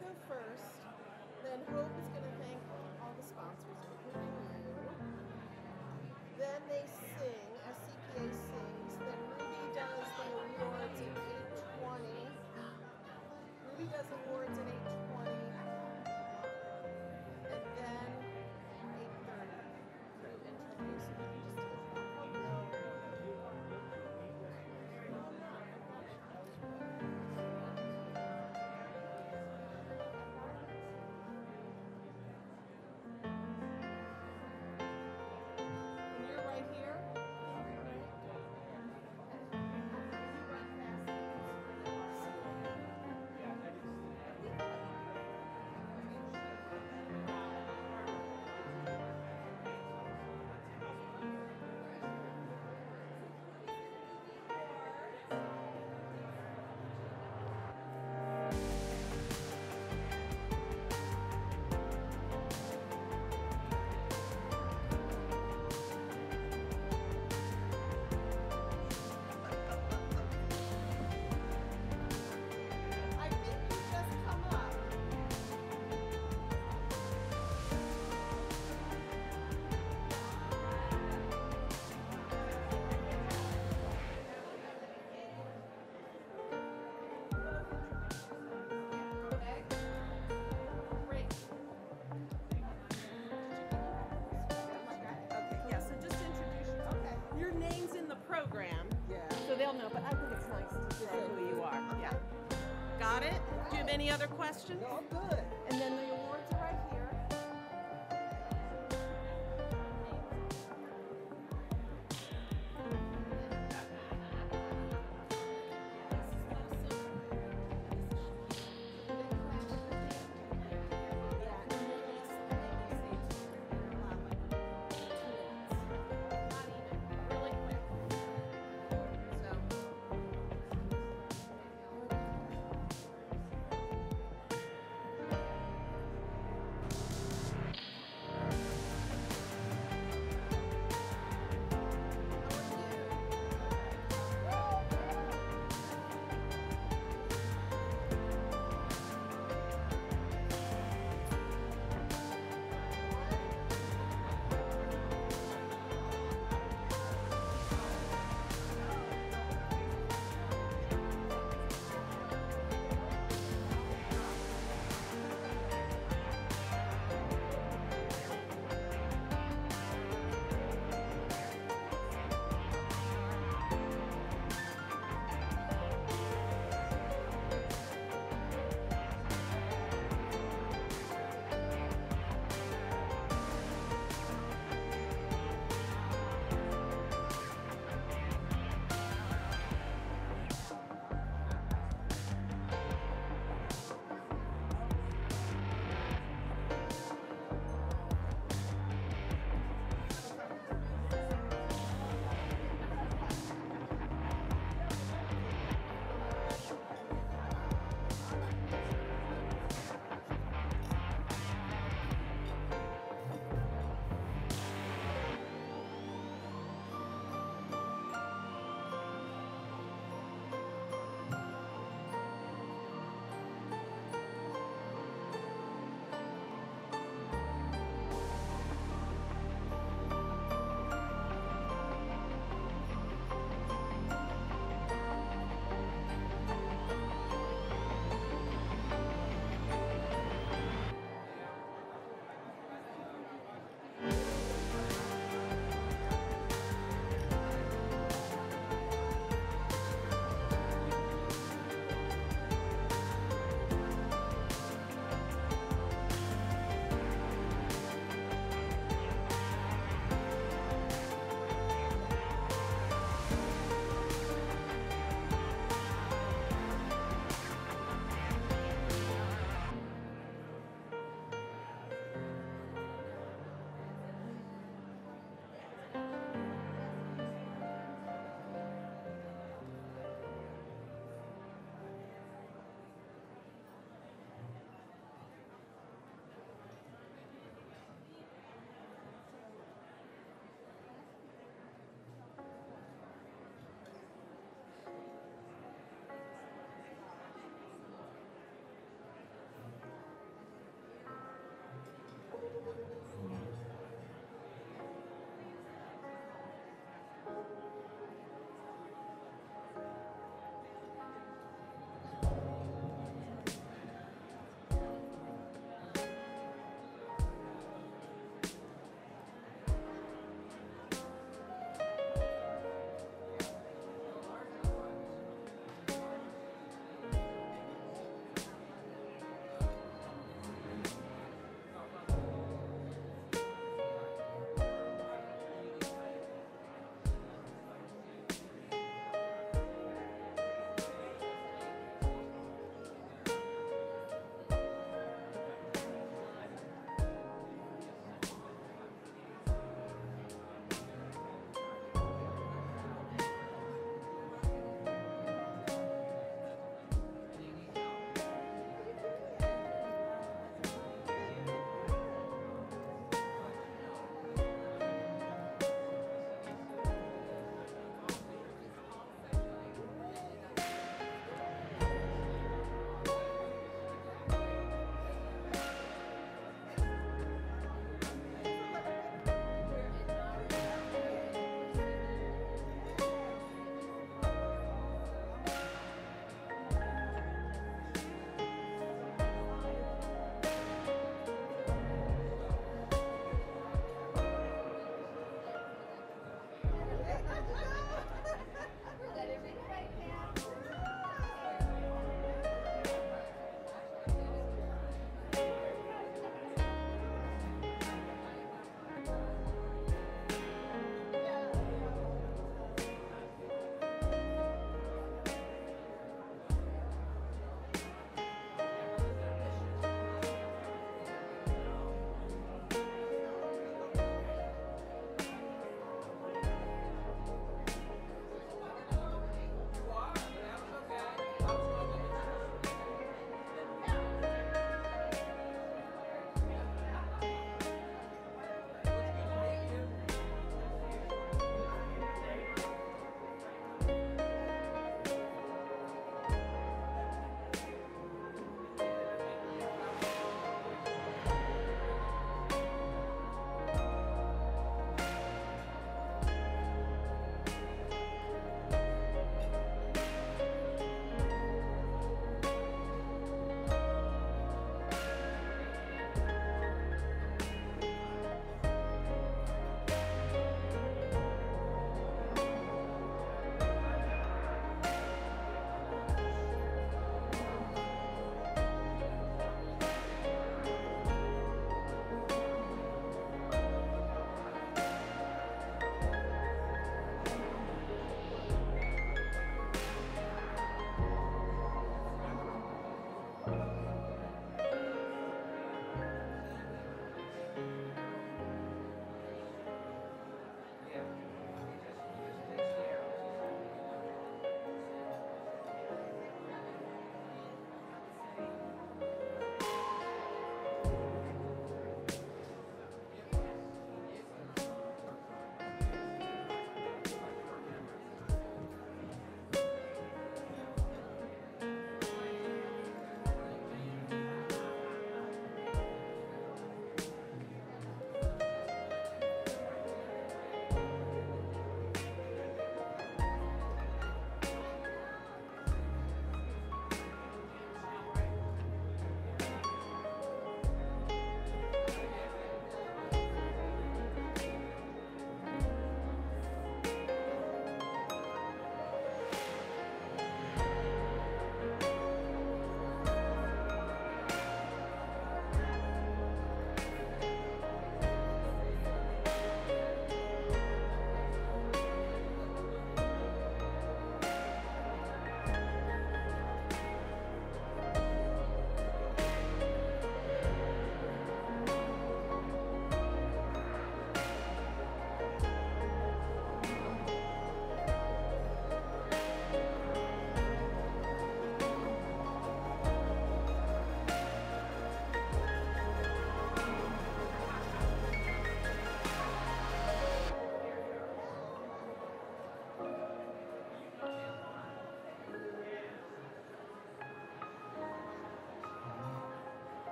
go first. Then Hope is going to thank all the sponsors, including you. Then they sing, SCPA sings. Then Ruby does the awards at 8:20. Ruby does awards at 8:20. And then 8:30. Introduce me. Just take that. They'll know, but I think it's nice to say who you are. Yeah. Got it? Do you have any other questions? No, I'm good. And then the awards are right here.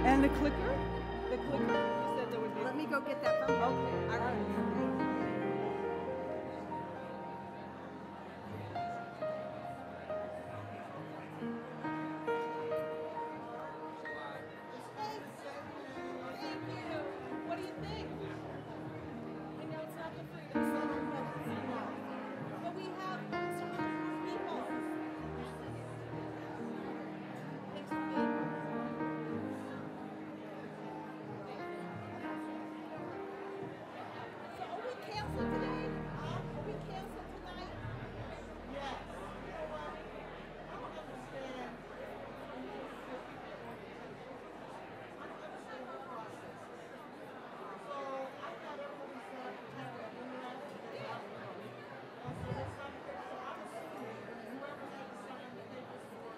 And the clicker? The clicker? You said there would be. Let me go get that from you. Okay. All right. Thank you. What do you think? I know it's not the Freedom Center, but we have some people. Thanks for being here. So are we canceled today? Are we canceled tonight? Yes. You know what? I don't understand. I don't understand the process. So I thought everybody said protect the internet. Yeah. And so it's not fair. So I'm assuming whoever had to sign the papers for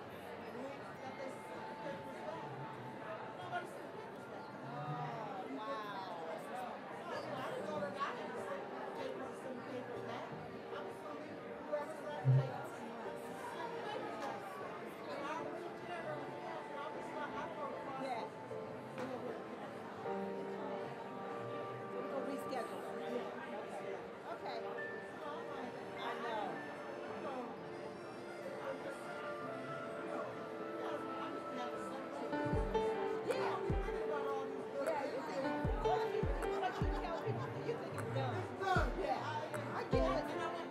link that they sent the papers back. Nobody sent the papers back. Oh, wow. I didn't know that I had to send the papers back. I'm assuming whoever's left papers sent the papers back. And I really did everything else. And I was like, I don't know the process. Yeah. So we'll reschedule. Yeah. Okay. So I'm like, I know. I'm just, I'm just never sent papers. Yeah. I'm ready about all these little Yeah, you think, once you tell people, you think it's done. It's done. Yeah. I get it. And I went,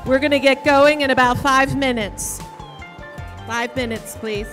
we're going to get going in about 5 minutes. 5 minutes, please.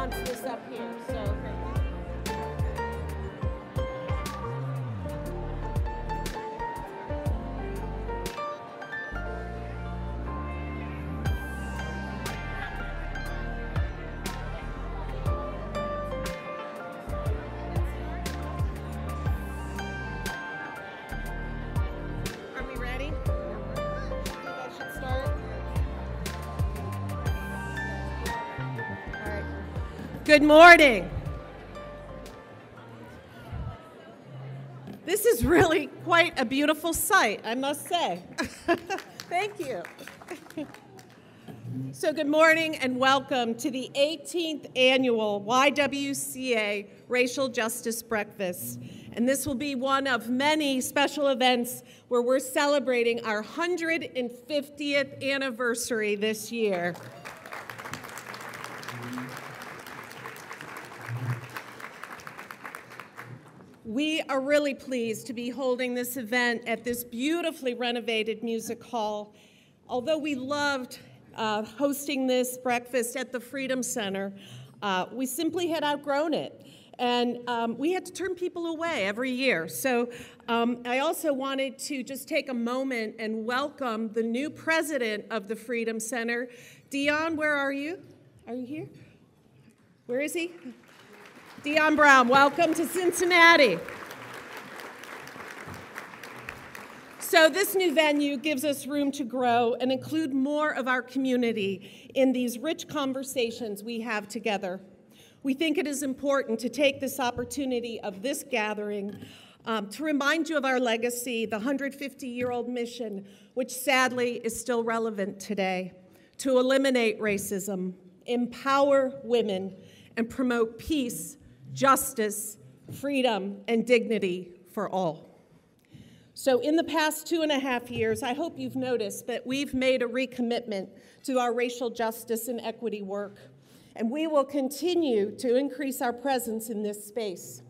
wants this up here, so. Are we ready? I think I should start. All right. Good morning. This is really quite a beautiful sight, I must say. Thank you. So good morning and welcome to the 18th annual YWCA Racial Justice Breakfast. And this will be one of many special events where we're celebrating our 150th anniversary this year. We are really pleased to be holding this event at this beautifully renovated music hall. Although we loved hosting this breakfast at the Freedom Center, we simply had outgrown it. And we had to turn people away every year. So I also wanted to just take a moment and welcome the new president of the Freedom Center. Dion, where are you? Are you here? Where is he? Dion Brown, welcome to Cincinnati. So this new venue gives us room to grow and include more of our community in these rich conversations we have together. We think it is important to take this opportunity of this gathering to remind you of our legacy, the 150-year-old mission, which sadly is still relevant today, to eliminate racism, empower women, and promote peace, justice, freedom, and dignity for all. So in the past 2.5 years, I hope you've noticed that we've made a recommitment to our racial justice and equity work, and we will continue to increase our presence in this space.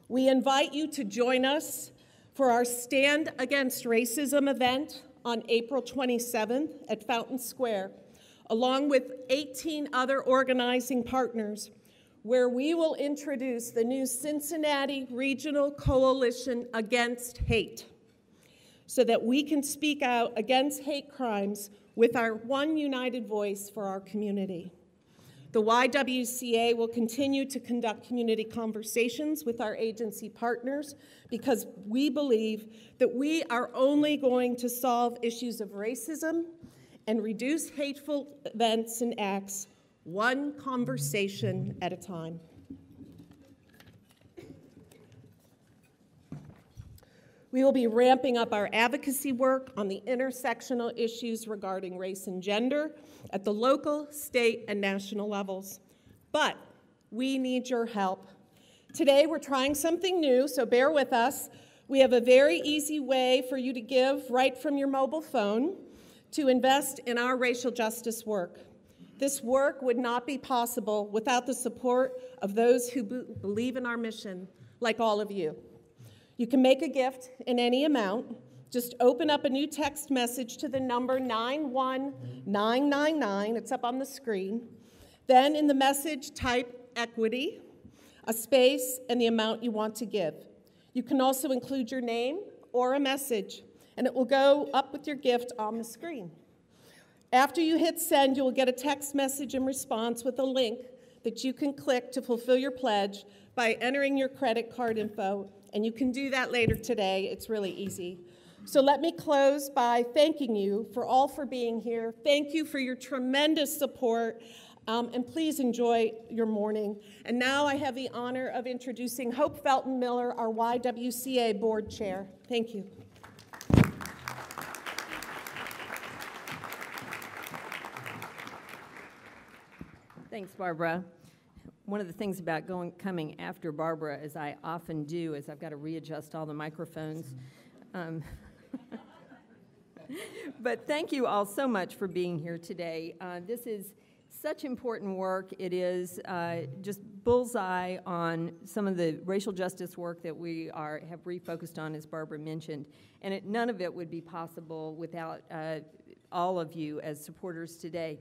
We invite you to join us for our Stand Against Racism event on April 27th at Fountain Square, along with 18 other organizing partners, where we will introduce the new Cincinnati Regional Coalition Against Hate, so that we can speak out against hate crimes with our one united voice for our community. The YWCA will continue to conduct community conversations with our agency partners because we believe that we are only going to solve issues of racism and reduce hateful events and acts one conversation at a time. We will be ramping up our advocacy work on the intersectional issues regarding race and gender at the local, state, and national levels. But we need your help. Today we're trying something new, so bear with us. We have a very easy way for you to give right from your mobile phone to invest in our racial justice work. This work would not be possible without the support of those who believe in our mission, like all of you. You can make a gift in any amount. Just open up a new text message to the number 91999. It's up on the screen. Then in the message, type equity, a space, and the amount you want to give. You can also include your name or a message, and it will go up with your gift on the screen. After you hit send, you will get a text message in response with a link that you can click to fulfill your pledge by entering your credit card info, and you can do that later today. It's really easy. So let me close by thanking you for being here. Thank you for your tremendous support, and please enjoy your morning. And now I have the honor of introducing Hope Felton Miller, our YWCA Board Chair. Thank you. Thanks, Barbara. One of the things about coming after Barbara, as I often do, is I've got to readjust all the microphones. But thank you all so much for being here today. This is such important work. It is just bullseye on some of the racial justice work that we have refocused on, as Barbara mentioned. And none of it would be possible without all of you as supporters today.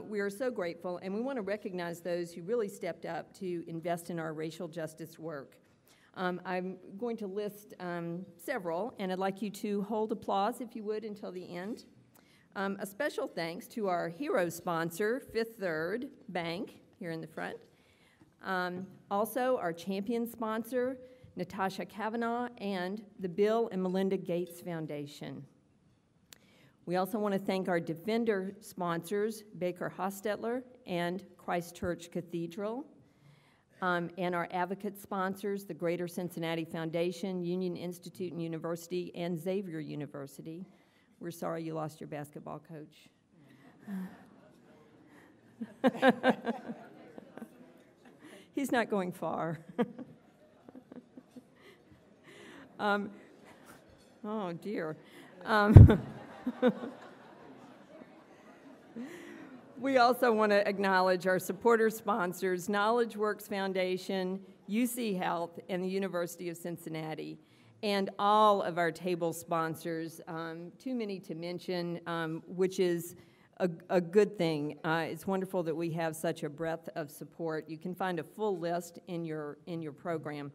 We are so grateful, and we want to recognize those who really stepped up to invest in our racial justice work. I'm going to list several, and I'd like you to hold applause, if you would, until the end. A special thanks to our hero sponsor, Fifth Third Bank, here in the front. Also, our champion sponsor, Natasha Kavanaugh, and the Bill and Melinda Gates Foundation. We also want to thank our Defender sponsors, Baker Hostetler and Christ Church Cathedral, and our advocate sponsors, the Greater Cincinnati Foundation, Union Institute and University, and Xavier University. We're sorry you lost your basketball coach. He's not going far. Oh, dear. We also want to acknowledge our supporter sponsors, Knowledge Works Foundation, UC Health, and the University of Cincinnati, and all of our table sponsors, too many to mention, which is a good thing. It's wonderful that we have such a breadth of support. You can find a full list in your program.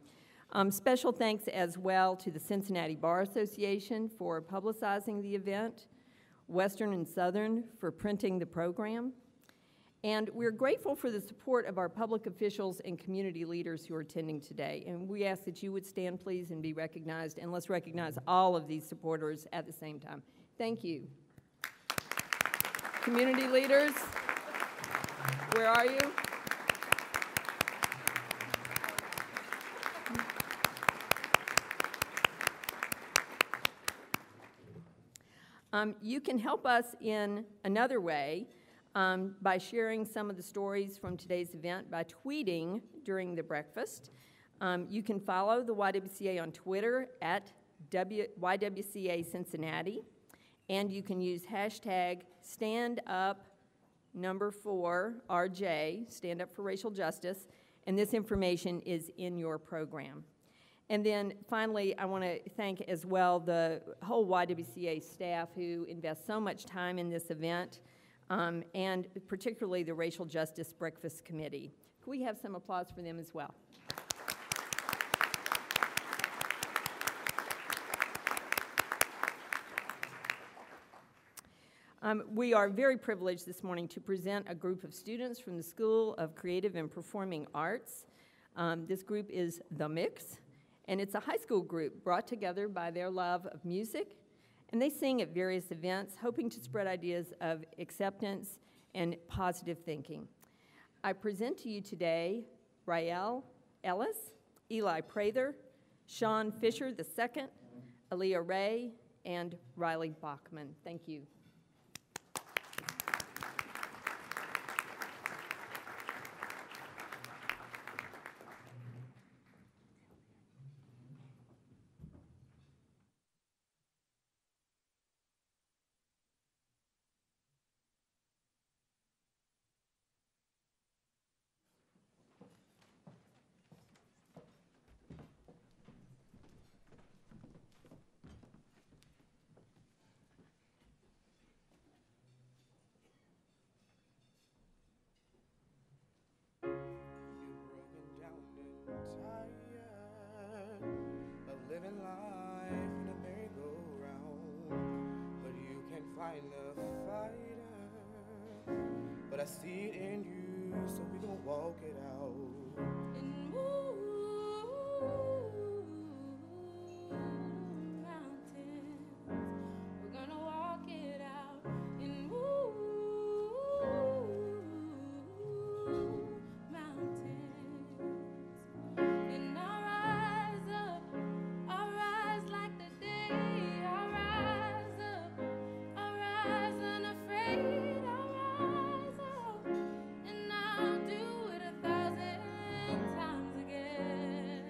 Special thanks as well to the Cincinnati Bar Association for publicizing the event, Western and Southern for printing the program, and we're grateful for the support of our public officials and community leaders who are attending today. And we ask that you would stand, please, and be recognized, and let's recognize all of these supporters at the same time. Thank you. Community leaders, where are you? You can help us in another way by sharing some of the stories from today's event by tweeting during the breakfast. You can follow the YWCA on Twitter at YWCA Cincinnati, and you can use hashtag #StandUp4RJ, Stand Up for Racial Justice, and this information is in your program. And then finally, I want to thank as well the whole YWCA staff who invest so much time in this event, and particularly the Racial Justice Breakfast Committee. Can we have some applause for them as well? We are very privileged this morning to present a group of students from the School of Creative and Performing Arts. This group is The Mix, and it's a high school group brought together by their love of music, and they sing at various events, hoping to spread ideas of acceptance and positive thinking. I present to you today Rael Ellis, Eli Prather, Sean Fisher II, Aaliyah Ray, and Riley Bachman. Thank you. But I see it in you, so we gon' walk it out. And move mountains, we're gonna walk it out. And move mountains, and I'll rise up, I'll rise like the day. I'll rise up, I'll rise unafraid. And I'll do it 1,000 times again.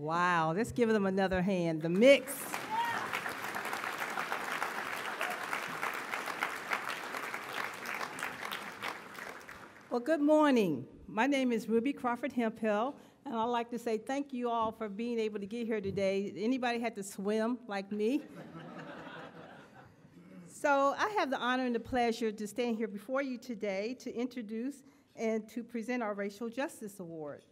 Wow, let's give them another hand. The mix. Well, good morning. My name is Ruby Crawford Hemphill, and I'd like to say thank you all for being able to get here today. Anybody had to swim like me? So I have the honor and the pleasure to stand here before you today to introduce and to present our Racial Justice Award.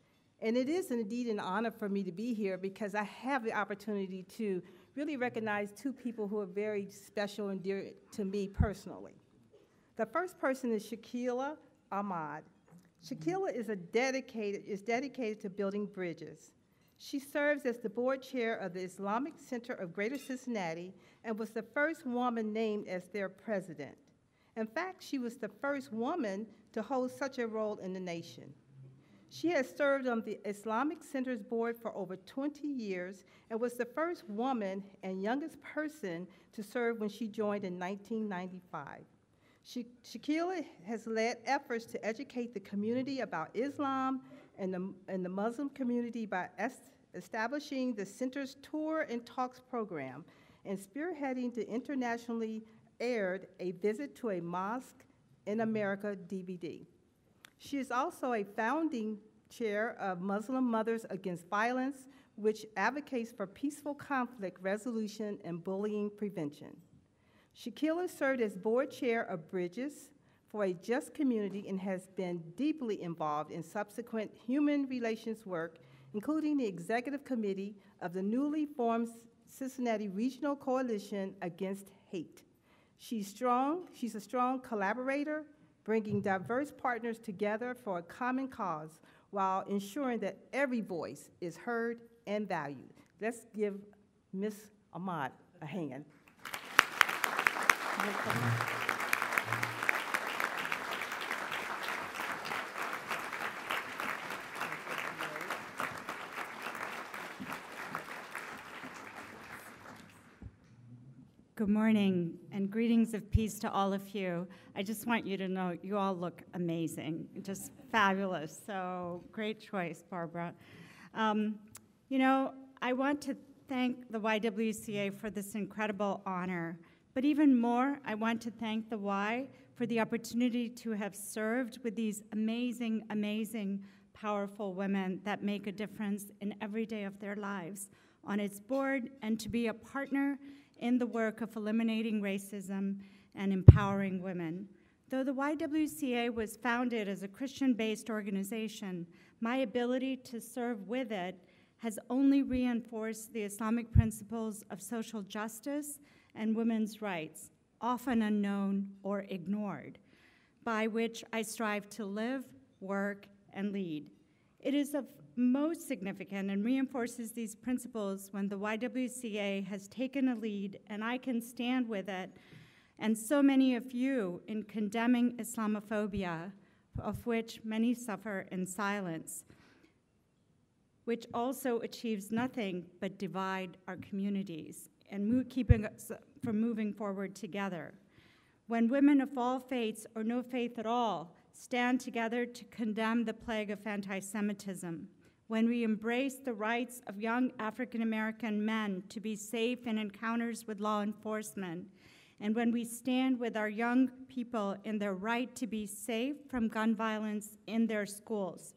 And it is indeed an honor for me to be here because I have the opportunity to really recognize two people who are very special and dear to me personally. The first person is Shakila Ahmad. Shakila is dedicated to building bridges. She serves as the board chair of the Islamic Center of Greater Cincinnati and was the first woman named as their president. In fact, she was the first woman to hold such a role in the nation. She has served on the Islamic Center's board for over 20 years and was the first woman and youngest person to serve when she joined in 1995. Shakila has led efforts to educate the community about Islam and the Muslim community by establishing the center's Tour and Talks program and spearheading the internationally aired A Visit to a Mosque in America DVD. She is also a founding chair of Muslim Mothers Against Violence, which advocates for peaceful conflict resolution and bullying prevention. Shakila served as board chair of Bridges for a Just Community and has been deeply involved in subsequent human relations work, including the executive committee of the newly formed Cincinnati Regional Coalition Against Hate. She's a strong collaborator, bringing diverse partners together for a common cause while ensuring that every voice is heard and valued. Let's give Ms. Ahmad a hand. Good morning, and greetings of peace to all of you. I just want you to know you all look amazing, just fabulous. So great choice, Barbara. You know, I want to thank the YWCA for this incredible honor, but even more, I want to thank the Y for the opportunity to have served with these amazing, amazing, powerful women that make a difference in every day of their lives on its board, and to be a partner in the work of eliminating racism and empowering women. Though the YWCA was founded as a Christian-based organization, my ability to serve with it has only reinforced the Islamic principles of social justice and women's rights, often unknown or ignored, by which I strive to live, work, and lead. It is of most significant and reinforces these principles when the YWCA has taken a lead, and I can stand with it, and so many of you, in condemning Islamophobia, of which many suffer in silence, which also achieves nothing but divide our communities and keeping us from moving forward together. When women of all faiths or no faith at all stand together to condemn the plague of anti-Semitism, when we embrace the rights of young African American men to be safe in encounters with law enforcement, and when we stand with our young people in their right to be safe from gun violence in their schools,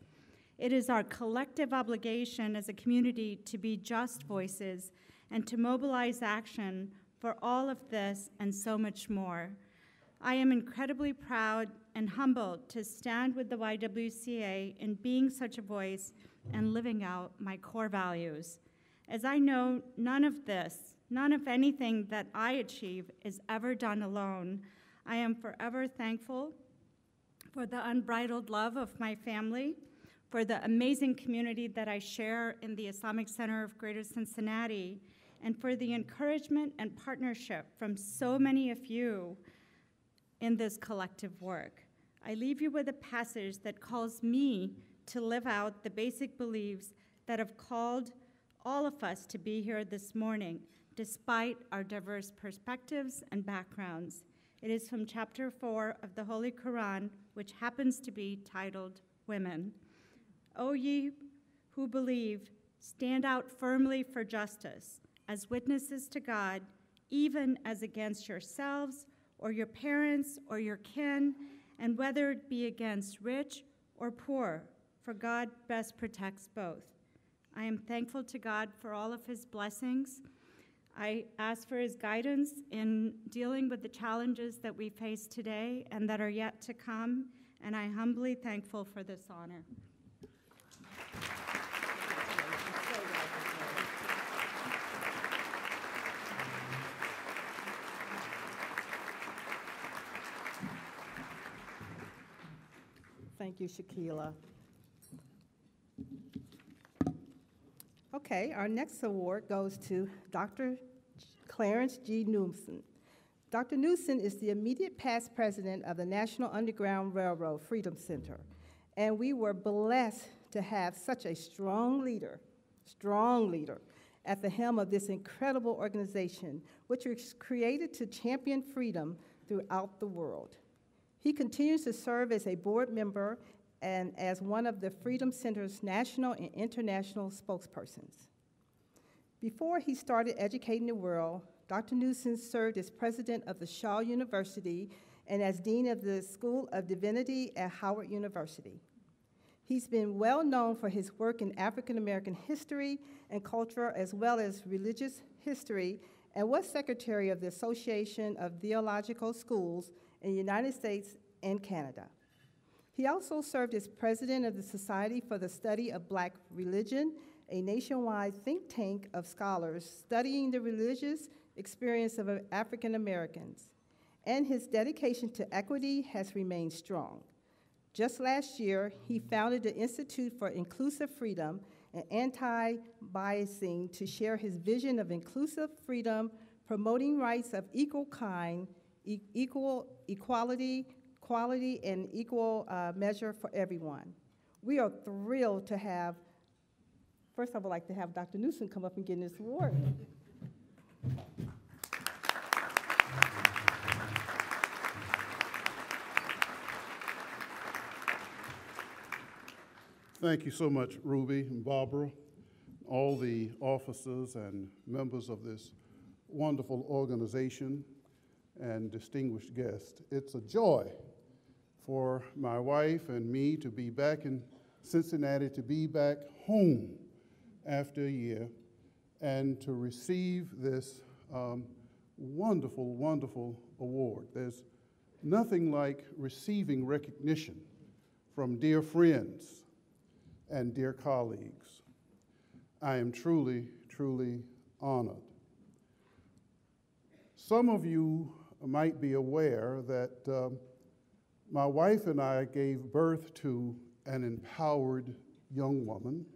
it is our collective obligation as a community to be just voices and to mobilize action for all of this and so much more. I am incredibly proud and humbled to stand with the YWCA in being such a voice and living out my core values. As I know, none of anything that I achieve is ever done alone. I am forever thankful for the unbridled love of my family, for the amazing community that I share in the Islamic Center of Greater Cincinnati, and for the encouragement and partnership from so many of you in this collective work. I leave you with a passage that calls me to live out the basic beliefs that have called all of us to be here this morning, despite our diverse perspectives and backgrounds. It is from chapter 4 of the Holy Quran, which happens to be titled Women. O ye who believe, Stand out firmly for justice as witnesses to God, even as against yourselves or your parents or your kin, and whether it be against rich or poor, for God best protects both. I am thankful to God for all of his blessings. I ask for his guidance in dealing with the challenges that we face today and that are yet to come, and I am humbly thankful for this honor. Thank you, Shaquila. Okay, our next award goes to Dr. Clarence G. Newsom. Dr. Newsom is the immediate past president of the National Underground Railroad Freedom Center, and we were blessed to have such a strong leader at the helm of this incredible organization, which was created to champion freedom throughout the world. He continues to serve as a board member and as one of the Freedom Center's national and international spokespersons. Before he started educating the world, Dr. Newsom served as president of the Shaw University and as dean of the School of Divinity at Howard University. He's been well known for his work in African American history and culture, as well as religious history, and was secretary of the Association of Theological Schools in the United States and Canada. He also served as president of the Society for the Study of Black Religion, a nationwide think tank of scholars studying the religious experience of African Americans. And his dedication to equity has remained strong. Just last year, he founded the Institute for Inclusive Freedom and Anti-Biasing to share his vision of inclusive freedom, promoting rights of equal kind, equality, and equal measure for everyone. We are thrilled to have, first I would like to have Dr. Newsom come up and get this award. Thank you so much, Ruby and Barbara, all the officers and members of this wonderful organization and distinguished guests. It's a joy for my wife and me to be back in Cincinnati, to be back home after a year, and to receive this wonderful, wonderful award. There's nothing like receiving recognition from dear friends and dear colleagues. I am truly, truly honored. Some of you might be aware that my wife and I gave birth to an empowered young woman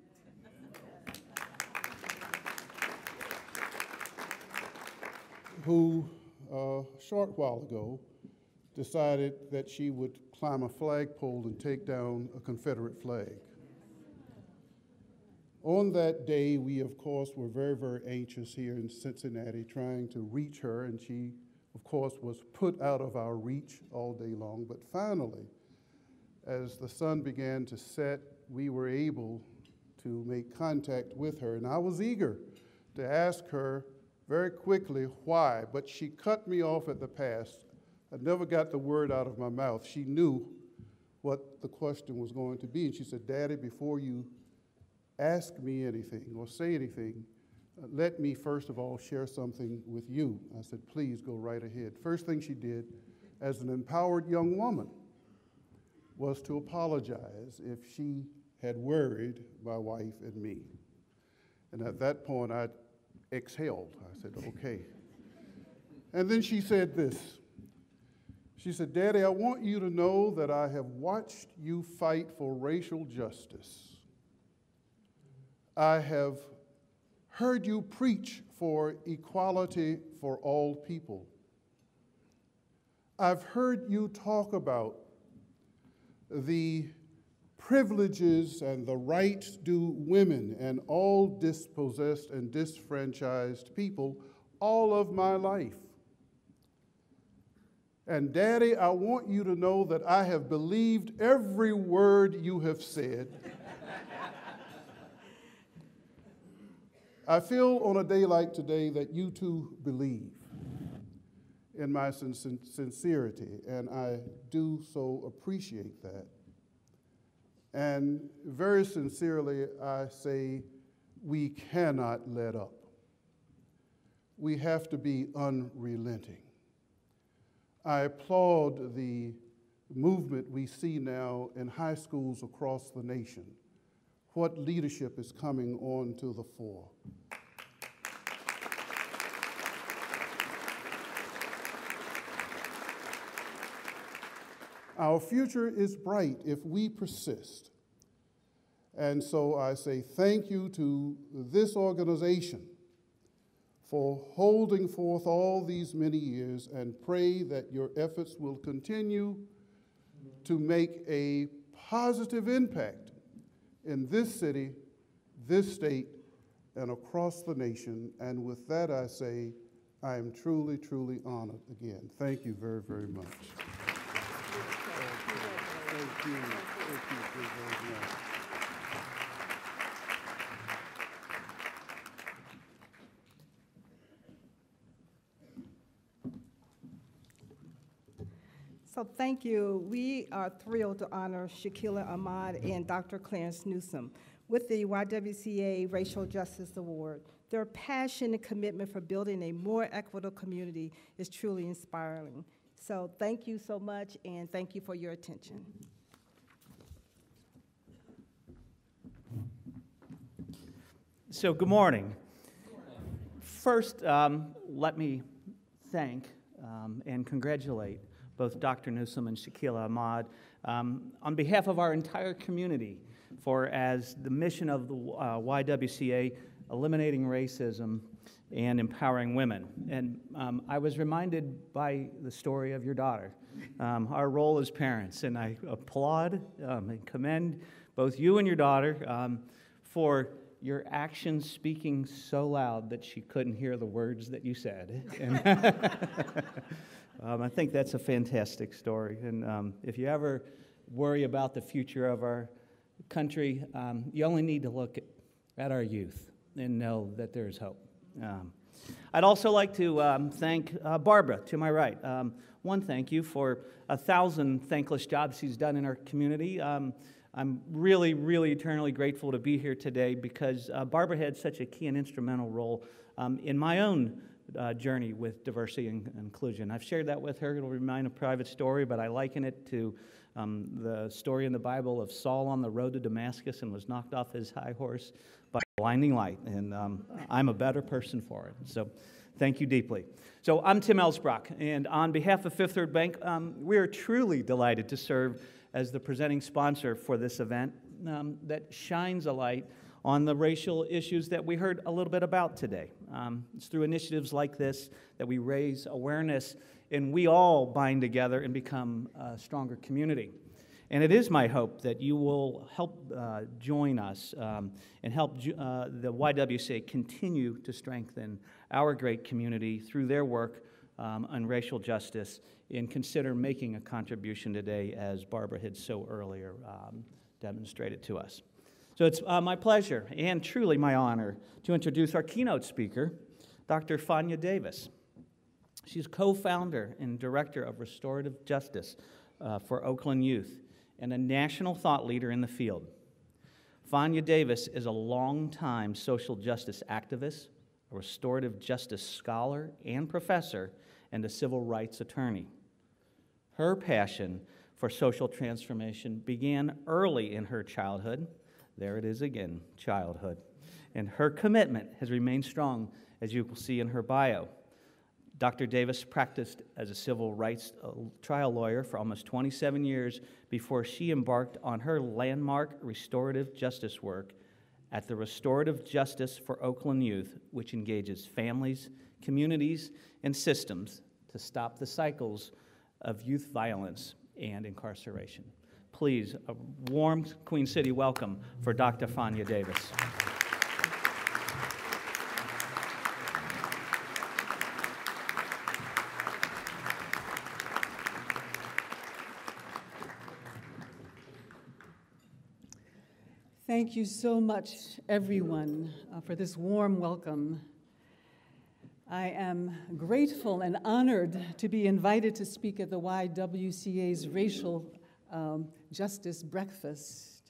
who, a short while ago, decided that she would climb a flagpole and take down a Confederate flag. On that day, we, of course, were very, very anxious here in Cincinnati trying to reach her, and she, of course, was put out of our reach all day long. But finally, as the sun began to set, we were able to make contact with her, and I was eager to ask her very quickly why, but she cut me off at the pass. I never got the word out of my mouth. She knew what the question was going to be, and she said, "Daddy, before you ask me anything or say anything, let me first of all share something with you." I said, "Please go right ahead." First thing she did as an empowered young woman was to apologize if she had worried my wife and me. And at that point, I exhaled. I said, "Okay." And then she said this. She said, "Daddy, I want you to know that I have watched you fight for racial justice. I have heard you preach for equality for all people. I've heard you talk about the privileges and the rights due women and all dispossessed and disfranchised people all of my life. And Daddy, I want you to know that I have believed every word you have said I feel on a day like today that you too believe in my sincerity, and I do so appreciate that. And very sincerely, I say we cannot let up. We have to be unrelenting. I applaud the movement we see now in high schools across the nation. What leadership is coming on to the fore. Our future is bright if we persist. And so I say thank you to this organization for holding forth all these many years, and pray that your efforts will continue to make a positive impact in this city, this state, and across the nation. And with that, I say I am truly, truly honored again. Thank you very, very much. Thank you. Thank you very much. So thank you. We are thrilled to honor Shakila Ahmad and Dr. Clarence Newsom with the YWCA Racial Justice Award. Their passion and commitment for building a more equitable community is truly inspiring. So thank you so much, and thank you for your attention. So good morning. First, let me thank and congratulate both Dr. Newsom and Shakila Ahmad on behalf of our entire community for, as the mission of the YWCA, eliminating racism and empowering women. And I was reminded by the story of your daughter, our role as parents, and I applaud and commend both you and your daughter for your actions speaking so loud that she couldn't hear the words that you said. And I think that's a fantastic story. And if you ever worry about the future of our country, you only need to look at our youth and know that there is hope. I'd also like to thank Barbara, to my right. One, thank you for 1,000 thankless jobs she's done in our community. I'm really, really eternally grateful to be here today because Barbara had such a key and instrumental role in my own journey with diversity and inclusion. I've shared that with her. It'll remain a private story, but I liken it to the story in the Bible of Saul on the road to Damascus and was knocked off his high horse by a blinding light, and I'm a better person for it. So thank you deeply. So I'm Tim Elsbrock, and on behalf of Fifth Third Bank, we are truly delighted to serve as the presenting sponsor for this event that shines a light on the racial issues that we heard a little bit about today. It's through initiatives like this that we raise awareness and we all bind together and become a stronger community. And it is my hope that you will help join us and help the YWCA continue to strengthen our great community through their work on racial justice, and consider making a contribution today, as Barbara had so earlier demonstrated to us. So it's my pleasure and truly my honor to introduce our keynote speaker, Dr. Fania Davis. She's co-founder and director of Restorative Justice for Oakland Youth and a national thought leader in the field. Fania Davis is a longtime social justice activist, a restorative justice scholar and professor, and a civil rights attorney. Her passion for social transformation began early in her childhood. There it is again, childhood. And her commitment has remained strong, as you will see in her bio. Dr. Davis practiced as a civil rights trial lawyer for almost 27 years before she embarked on her landmark restorative justice work at the Restorative Justice for Oakland Youth, which engages families, communities, and systems to stop the cycles of youth violence and incarceration. Please, a warm Queen City welcome for Dr. Fania Davis. Thank you so much, everyone, for this warm welcome. I am grateful and honored to be invited to speak at the YWCA's Racial Justice Breakfast.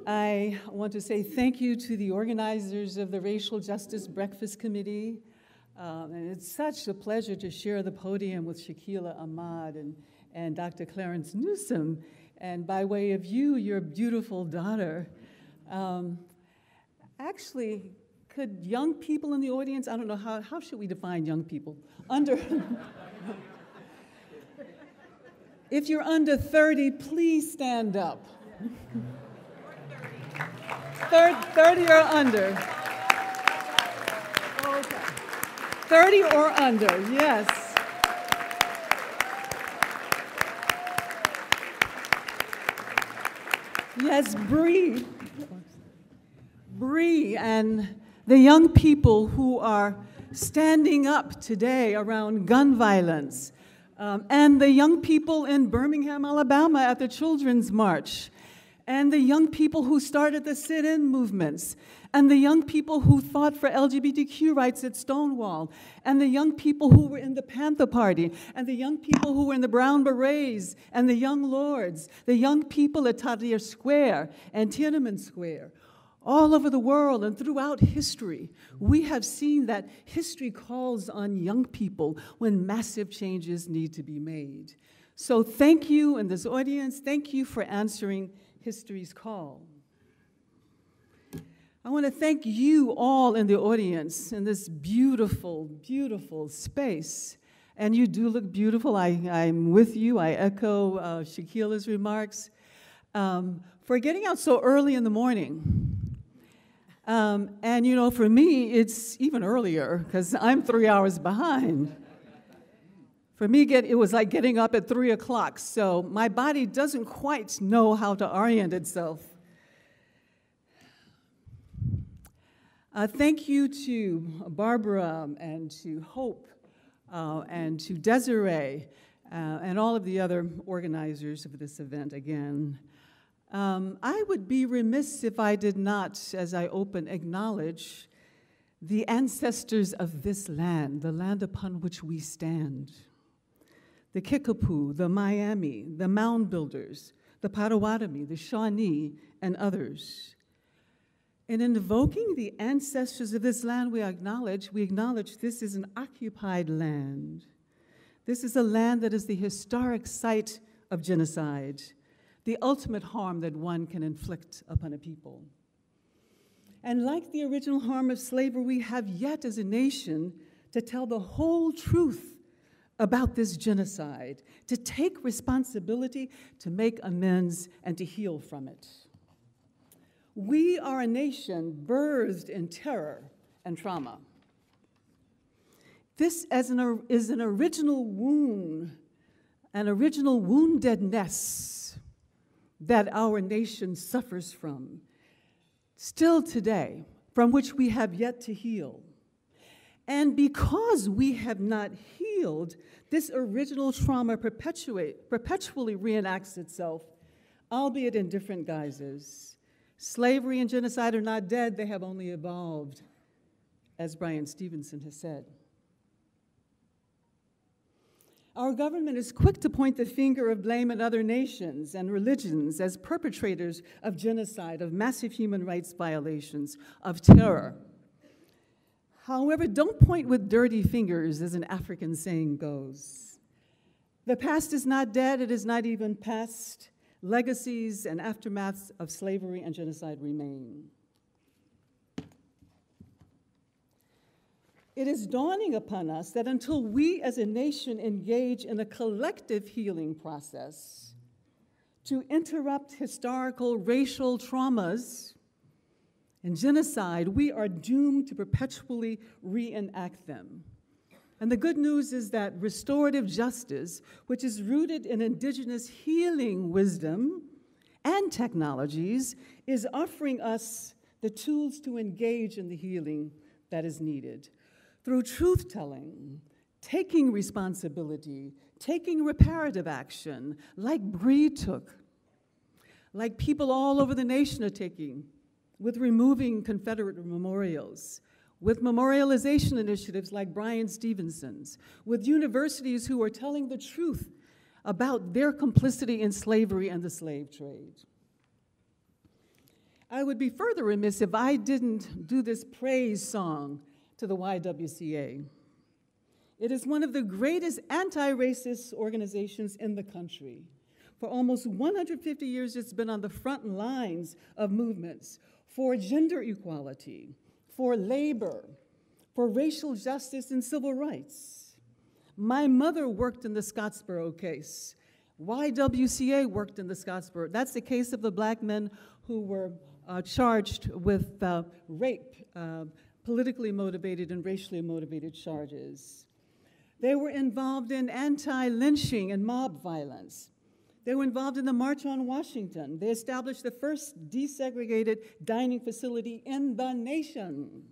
I want to say thank you to the organizers of the Racial Justice Breakfast Committee. And it's such a pleasure to share the podium with Shakila Ahmad and Dr. Clarence Newsom. And by way of you, your beautiful daughter. Actually, could young people in the audience, I don't know, how should we define young people? If you're under 30, please stand up. 30 or under. Okay. 30 or under, yes. Yes, Bree and the young people who are standing up today around gun violence, and the young people in Birmingham, Alabama at the Children's March, and the young people who started the sit-in movements, and the young people who fought for LGBTQ rights at Stonewall, and the young people who were in the Panther Party, and the young people who were in the Brown Berets, and the Young Lords, the young people at Tahrir Square and Tiananmen Square. All over the world and throughout history, we have seen that history calls on young people when massive changes need to be made. So thank you in this audience, thank you for answering history's call. I want to thank you all in the audience in this beautiful, beautiful space. And you do look beautiful. I'm with you. I echo Shakila's remarks. For getting out so early in the morning. And you know, for me, it's even earlier because I'm 3 hours behind. For me, it was like getting up at 3 o'clock, so my body doesn't quite know how to orient itself. Thank you to Barbara and to Hope and to Desiree and all of the other organizers of this event again. I would be remiss if I did not, as I open, acknowledge the ancestors of this land, the land upon which we stand. The Kickapoo, the Miami, the Mound Builders, the Potawatomi, the Shawnee, and others. In invoking the ancestors of this land, we acknowledge this is an occupied land. This is a land that is the historic site of genocide, the ultimate harm that one can inflict upon a people. And like the original harm of slavery, we have yet as a nation to tell the whole truth about this genocide, to take responsibility, to make amends, and to heal from it. We are a nation birthed in terror and trauma. This is an original wound, an original woundedness that our nation suffers from, still today, from which we have yet to heal. And because we have not healed, this original trauma perpetually reenacts itself, albeit in different guises. Slavery and genocide are not dead, they have only evolved, as Brian Stevenson has said. Our government is quick to point the finger of blame at other nations and religions as perpetrators of genocide, of massive human rights violations, of terror. However, don't point with dirty fingers, as an African saying goes. The past is not dead, it is not even past. Legacies and aftermaths of slavery and genocide remain. It is dawning upon us that until we as a nation engage in a collective healing process to interrupt historical racial traumas and genocide, we are doomed to perpetually reenact them. And the good news is that restorative justice, which is rooted in indigenous healing wisdom and technologies, is offering us the tools to engage in the healing that is needed. Through truth-telling, taking responsibility, taking reparative action, like Bree took, like people all over the nation are taking, with removing Confederate memorials, with memorialization initiatives like Bryan Stevenson's, with universities who are telling the truth about their complicity in slavery and the slave trade. I would be further remiss if I didn't do this praise song to the YWCA. It is one of the greatest anti-racist organizations in the country. For almost 150 years, it's been on the front lines of movements for gender equality, for labor, for racial justice and civil rights. My mother worked in the Scottsboro case. YWCA worked in the Scottsboro. That's the case of the black men who were charged with rape, politically motivated and racially motivated charges. They were involved in anti-lynching and mob violence. They were involved in the March on Washington. They established the first desegregated dining facility in the nation.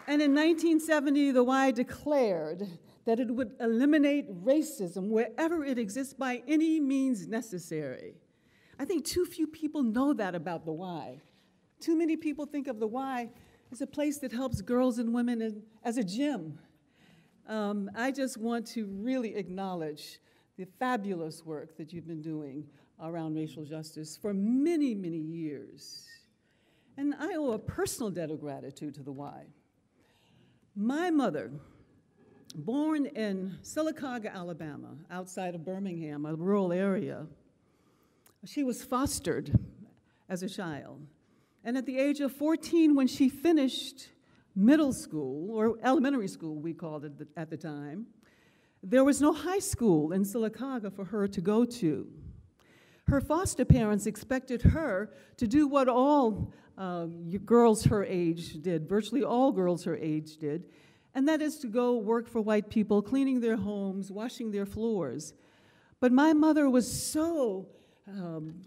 And in 1970, the Y declared that it would eliminate racism wherever it exists by any means necessary. I think too few people know that about the Y. Too many people think of the Y as a place that helps girls and women as a gym. I just want to really acknowledge the fabulous work that you've been doing around racial justice for many, many years. And I owe a personal debt of gratitude to the Y. My mother, born in Sylacauga, Alabama, outside of Birmingham, a rural area, she was fostered as a child. And at the age of 14, when she finished middle school, or elementary school we called it at the time, there was no high school in Sylacauga for her to go to. Her foster parents expected her to do what all girls her age did, virtually all girls her age did, and that is to go work for white people, cleaning their homes, washing their floors. But my mother was so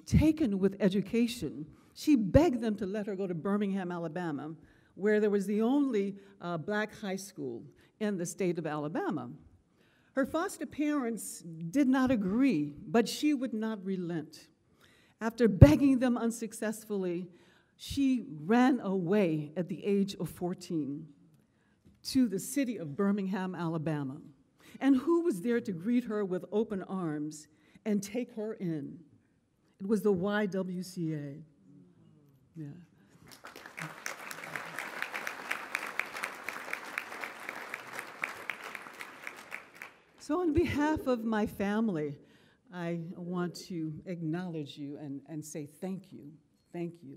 taken with education, she begged them to let her go to Birmingham, Alabama, where there was the only black high school in the state of Alabama. Her foster parents did not agree, but she would not relent. After begging them unsuccessfully, she ran away at the age of 14 to the city of Birmingham, Alabama. And who was there to greet her with open arms and take her in? It was the YWCA. Yeah. So on behalf of my family, I want to acknowledge you and say thank you, thank you.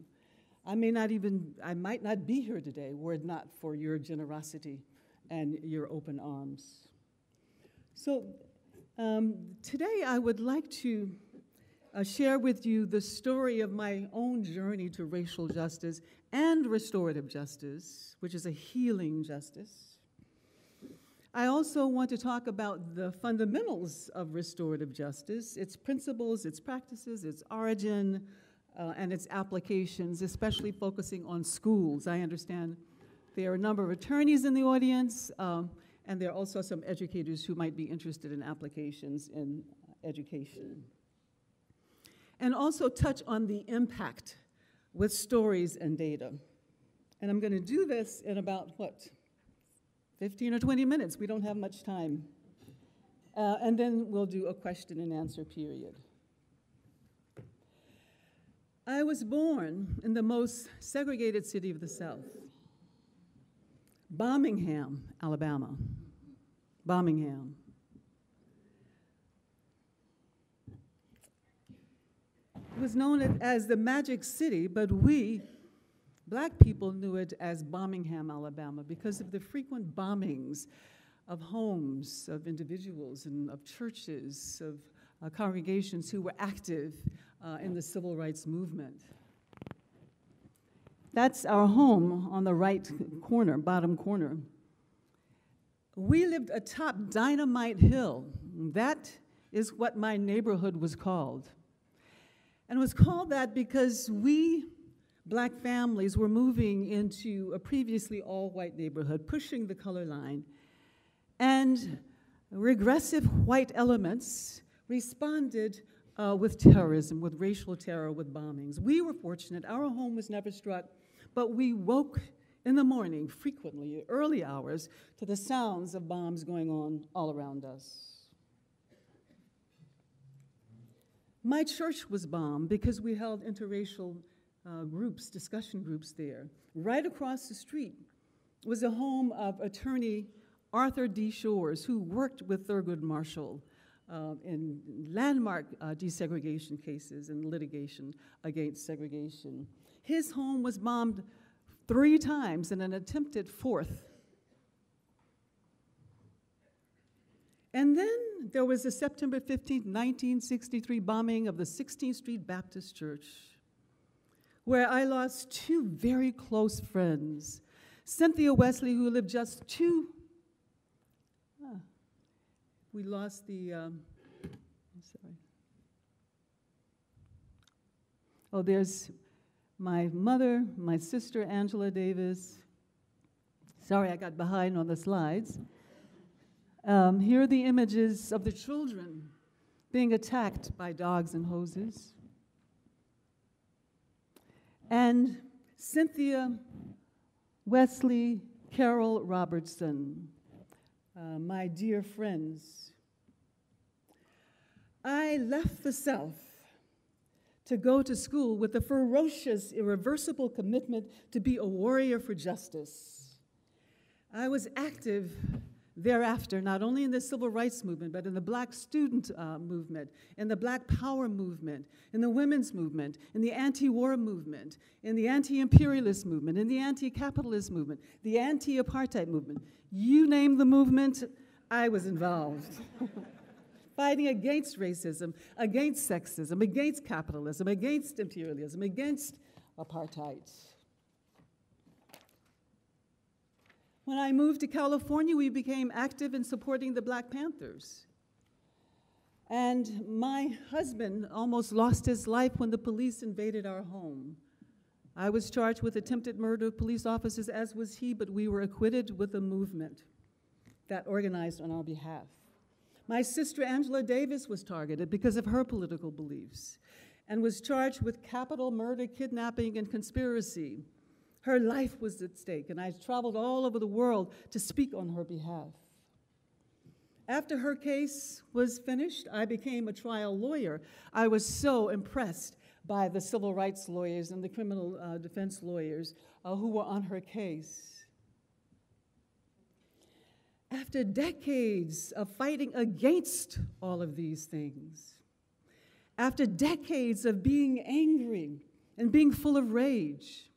I might not be here today were it not for your generosity and your open arms. So today I would like to share with you the story of my own journey to racial justice and restorative justice, which is a healing justice. I also want to talk about the fundamentals of restorative justice, its principles, its practices, its origin, and its applications, especially focusing on schools. I understand there are a number of attorneys in the audience, and there are also some educators who might be interested in applications in education. And also touch on the impact with stories and data. And I'm going to do this in about, 15 or 20 minutes. We don't have much time. And then we'll do a question and answer period. I was born in the most segregated city of the South, Birmingham, Alabama. Birmingham. It was known as the Magic City, but we, black people, knew it as Birmingham, Alabama, because of the frequent bombings of homes, of individuals, and of churches, of congregations who were active in the civil rights movement. That's our home on the right corner, bottom corner. We lived atop Dynamite Hill. That is what my neighborhood was called. And it was called that because we, black families, were moving into a previously all-white neighborhood, pushing the color line. And regressive white elements responded with terrorism, with racial terror, with bombings. We were fortunate. Our home was never struck, but we woke in the morning, frequently, early hours, to the sounds of bombs going on all around us. My church was bombed because we held interracial groups, discussion groups there. Right across the street was a home of attorney Arthur D. Shores, who worked with Thurgood Marshall in landmark desegregation cases and litigation against segregation. His home was bombed 3 times and an attempted 4th. And then there was the September 15, 1963 bombing of the 16th Street Baptist Church, where I lost 2 very close friends. Cynthia Wesley, who lived just 2, we lost the, I'm sorry. Oh, there's my mother, my sister, Angela Davis. Sorry, I got behind on the slides. Here are the images of the children being attacked by dogs and hoses. And Cynthia Wesley, Carol Robertson, my dear friends. I left the South to go to school with a ferocious, irreversible commitment to be a warrior for justice. I was active thereafter, not only in the civil rights movement, but in the Black student movement, in the Black Power movement, in the women's movement, in the anti-war movement, in the anti-imperialist movement, in the anti-capitalist movement, the anti-apartheid movement. You name the movement, I was involved. Fighting against racism, against sexism, against capitalism, against imperialism, against apartheid. When I moved to California, we became active in supporting the Black Panthers. And my husband almost lost his life when the police invaded our home. I was charged with attempted murder of police officers, as was he, but we were acquitted with a movement that organized on our behalf. My sister Angela Davis was targeted because of her political beliefs and was charged with capital murder, kidnapping, and conspiracy. Her life was at stake, and I traveled all over the world to speak on her behalf. After her case was finished, I became a trial lawyer. I was so impressed by the civil rights lawyers and the criminal defense lawyers who were on her case. After decades of fighting against all of these things, after decades of being angry and being full of rage,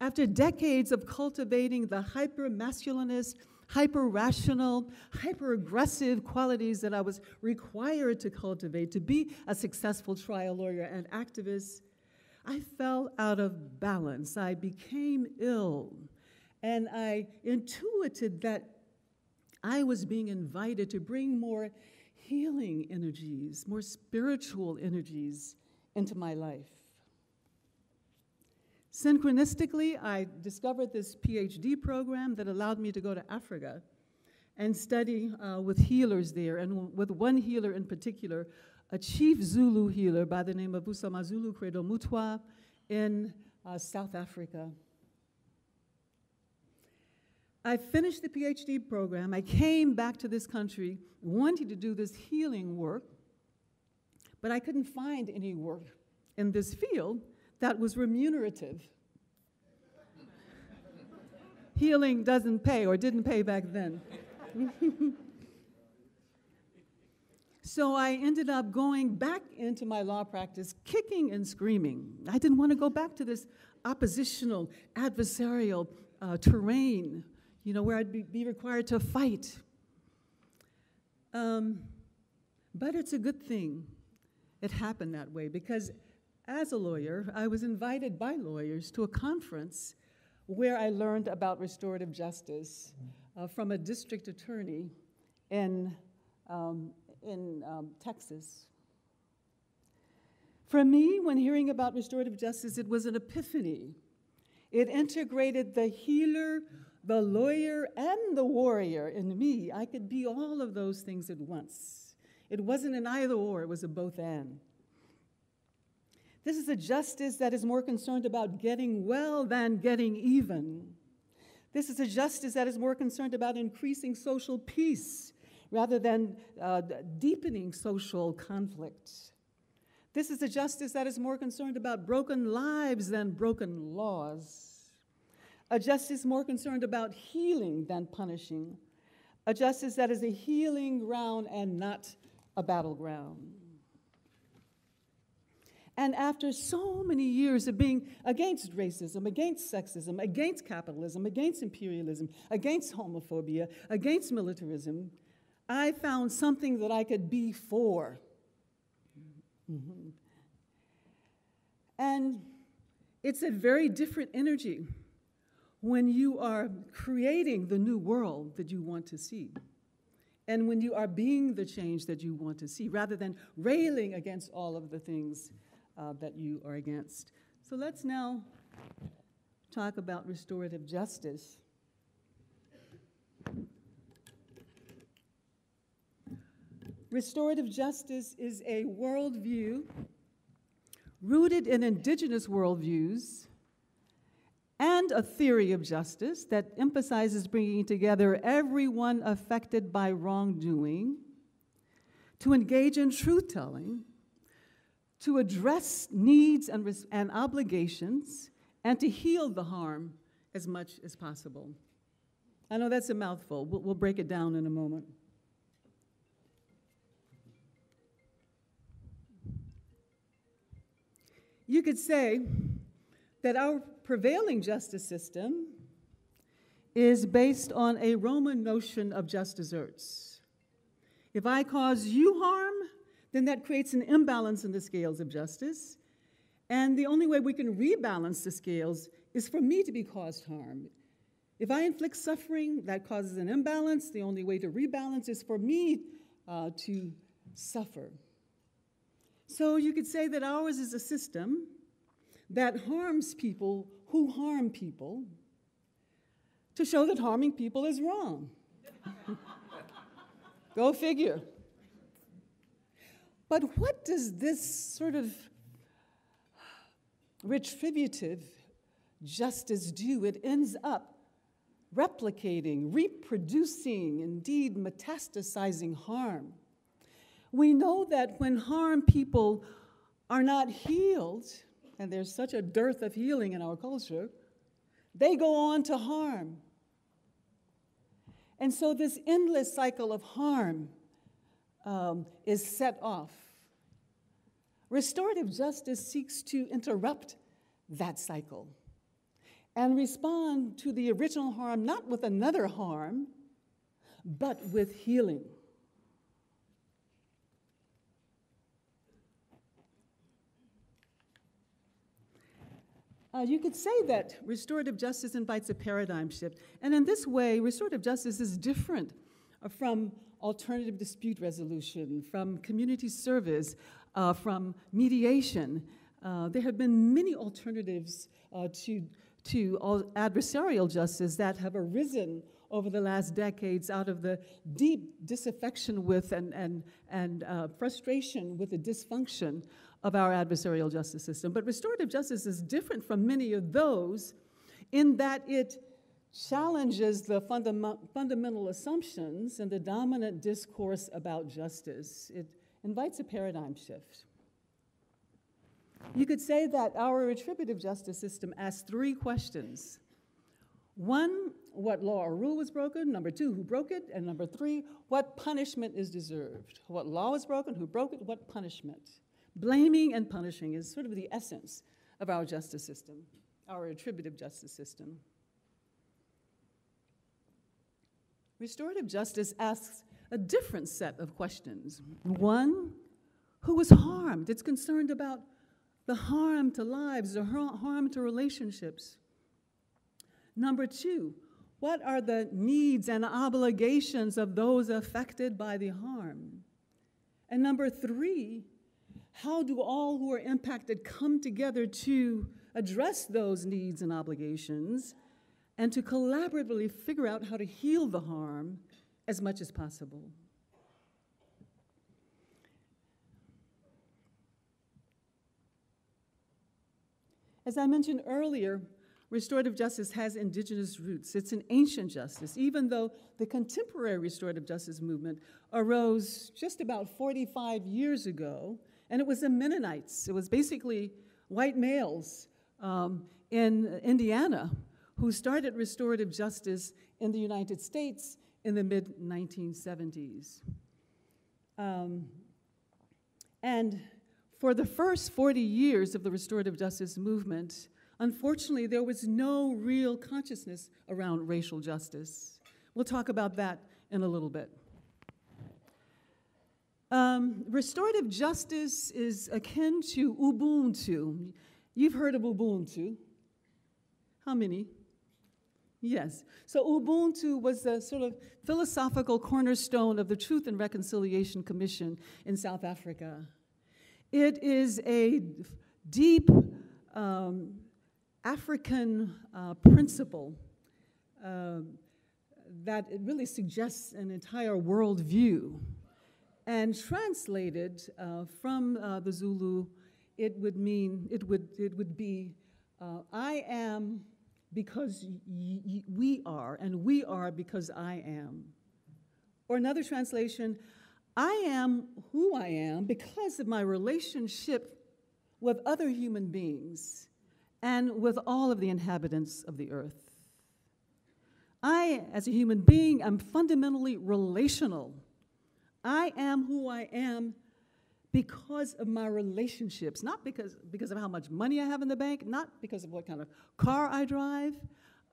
after decades of cultivating the hyper-masculinist, hyper-rational, hyper-aggressive qualities that I was required to cultivate to be a successful trial lawyer and activist, I fell out of balance. I became ill, and I intuited that I was being invited to bring more healing energies, more spiritual energies into my life. Synchronistically, I discovered this PhD program that allowed me to go to Africa and study with healers there, and with one healer in particular, a chief Zulu healer by the name of Vusamazulu Credo Mutwa in South Africa. I finished the PhD program. I came back to this country wanting to do this healing work, but I couldn't find any work in this field that was remunerative. Healing doesn't pay, or didn't pay back then. So I ended up going back into my law practice, kicking and screaming. I didn't want to go back to this oppositional, adversarial terrain, where I'd be required to fight. But it's a good thing it happened that way, because as a lawyer, I was invited by lawyers to a conference where I learned about restorative justice from a district attorney in Texas. For me, when hearing about restorative justice, it was an epiphany. It integrated the healer, the lawyer, and the warrior in me. I could be all of those things at once. It wasn't an either or, it was a both and. This is a justice that is more concerned about getting well than getting even. This is a justice that is more concerned about increasing social peace rather than deepening social conflict. This is a justice that is more concerned about broken lives than broken laws. A justice more concerned about healing than punishing. A justice that is a healing ground and not a battleground. And after so many years of being against racism, against sexism, against capitalism, against imperialism, against homophobia, against militarism, I found something that I could be for. Mm-hmm. And it's a very different energy when you are creating the new world that you want to see, and when you are being the change that you want to see, rather than railing against all of the things that you are against. So let's now talk about restorative justice. Restorative justice is a worldview rooted in indigenous worldviews and a theory of justice that emphasizes bringing together everyone affected by wrongdoing to engage in truth-telling, to address needs and obligations, and to heal the harm as much as possible. I know that's a mouthful. We'll break it down in a moment. You could say that our prevailing justice system is based on a Roman notion of just desserts. If I cause you harm, then that creates an imbalance in the scales of justice. And the only way we can rebalance the scales is for me to be caused harm. If I inflict suffering, that causes an imbalance. The only way to rebalance is for me to suffer. So you could say that ours is a system that harms people who harm people to show that harming people is wrong. Go figure. But what does this sort of retributive justice do? It ends up replicating, reproducing, indeed metastasizing harm. We know that when harmed people are not healed, and there's such a dearth of healing in our culture, they go on to harm. And so this endless cycle of harm is set off. Restorative justice seeks to interrupt that cycle and respond to the original harm, not with another harm, but with healing. You could say that restorative justice invites a paradigm shift. And in this way, restorative justice is different from alternative dispute resolution, from community service, from mediation. There have been many alternatives to adversarial justice that have arisen over the last decades out of the deep disaffection with and frustration with the dysfunction of our adversarial justice system. But restorative justice is different from many of those in that it challenges the fundamental assumptions and the dominant discourse about justice. It invites a paradigm shift. You could say that our retributive justice system asks three questions. One, what law or rule was broken? Number two, who broke it? And number three, what punishment is deserved? What law was broken? Who broke it? What punishment? Blaming and punishing is sort of the essence of our justice system, our retributive justice system. Restorative justice asks a different set of questions. One, who was harmed? It's concerned about the harm to lives, the harm to relationships. Number two, what are the needs and obligations of those affected by the harm? And number three, How do all who are impacted come together to address those needs and obligations and to collaboratively figure out how to heal the harm as much as possible? As I mentioned earlier, restorative justice has indigenous roots. It's an ancient justice, even though the contemporary restorative justice movement arose just about 45 years ago, and it was the Mennonites. It was basically white males in Indiana who started restorative justice in the United States in the mid-1970s. And for the first 40 years of the restorative justice movement, unfortunately, there was no real consciousness around racial justice. We'll talk about that in a little bit. Restorative justice is akin to Ubuntu. You've heard of Ubuntu. How many? Yes. So Ubuntu was the sort of philosophical cornerstone of the Truth and Reconciliation Commission in South Africa. It is a deep African principle that it really suggests an entire worldview. And translated from the Zulu, it would be, I am because we are, and we are because I am. Or another translation, I am who I am because of my relationship with other human beings and with all of the inhabitants of the earth. I, as a human being, am fundamentally relational. I am who I am because of my relationships, not because of how much money I have in the bank, not because of what kind of car I drive,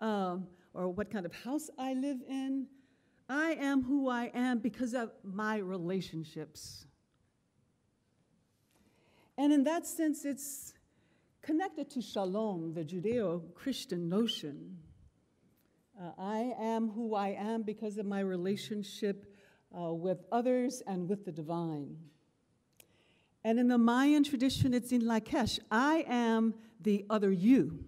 or what kind of house I live in. I am who I am because of my relationships. And in that sense, it's connected to shalom, the Judeo-Christian notion. I am who I am because of my relationship with others and with the divine. And in the Mayan tradition, it's in Lakesh, I am the other you.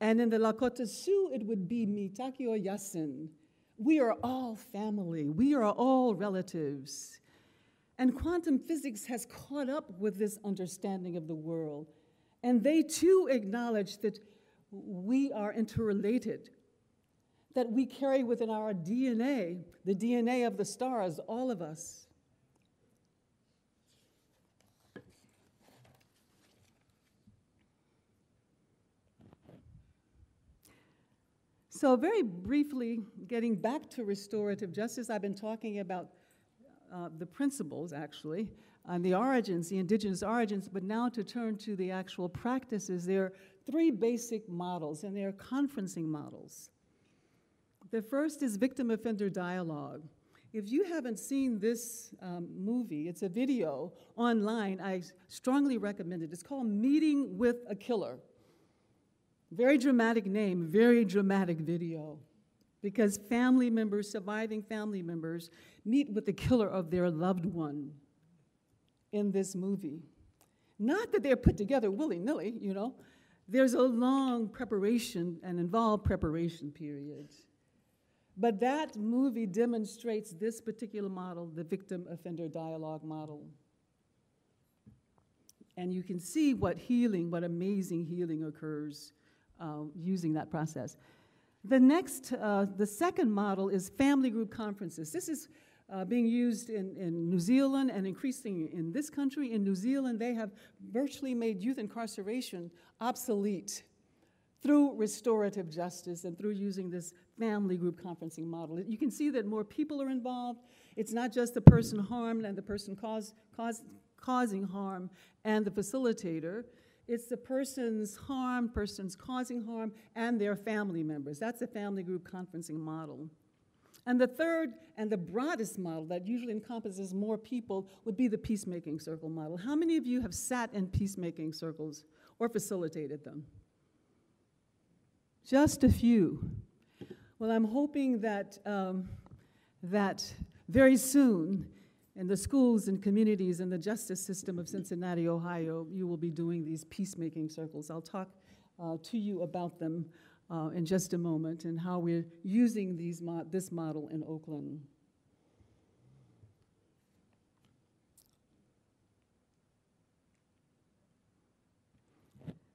And in the Lakota Sioux, it would be Mitaki or Yasin. We are all family. We are all relatives. And quantum physics has caught up with this understanding of the world. And they too acknowledge that we are interrelated, that we carry within our DNA, the DNA of the stars, all of us. So very briefly, getting back to restorative justice, I've been talking about the principles, actually, and the origins, the indigenous origins, but now to turn to the actual practices, there are three basic models, and they are conferencing models. The first is victim-offender dialogue. If you haven't seen this movie, it's a video online, I strongly recommend it. It's called Meeting with a Killer. Very dramatic name, very dramatic video, because family members, surviving family members, meet with the killer of their loved one in this movie. Not that they're put together willy-nilly, you know. There's a long preparation and involved preparation period. But that movie demonstrates this particular model, the victim-offender dialogue model. And you can see what amazing healing occurs using that process. The second model is family group conferences. This is being used in New Zealand and increasing in this country. In New Zealand, they have virtually made youth incarceration obsolete through restorative justice and through using this family group conferencing model. You can see that more people are involved. It's not just the person harmed and the person causing harm and the facilitator. It's the persons harmed, persons causing harm, and their family members. That's a family group conferencing model. And the third and the broadest model that usually encompasses more people would be the peacemaking circle model. How many of you have sat in peacemaking circles or facilitated them? Just a few. Well, I'm hoping that, that very soon in the schools and communities and the justice system of Cincinnati, Ohio, you will be doing these peacemaking circles. I'll talk to you about them in just a moment and how we're using this model in Oakland.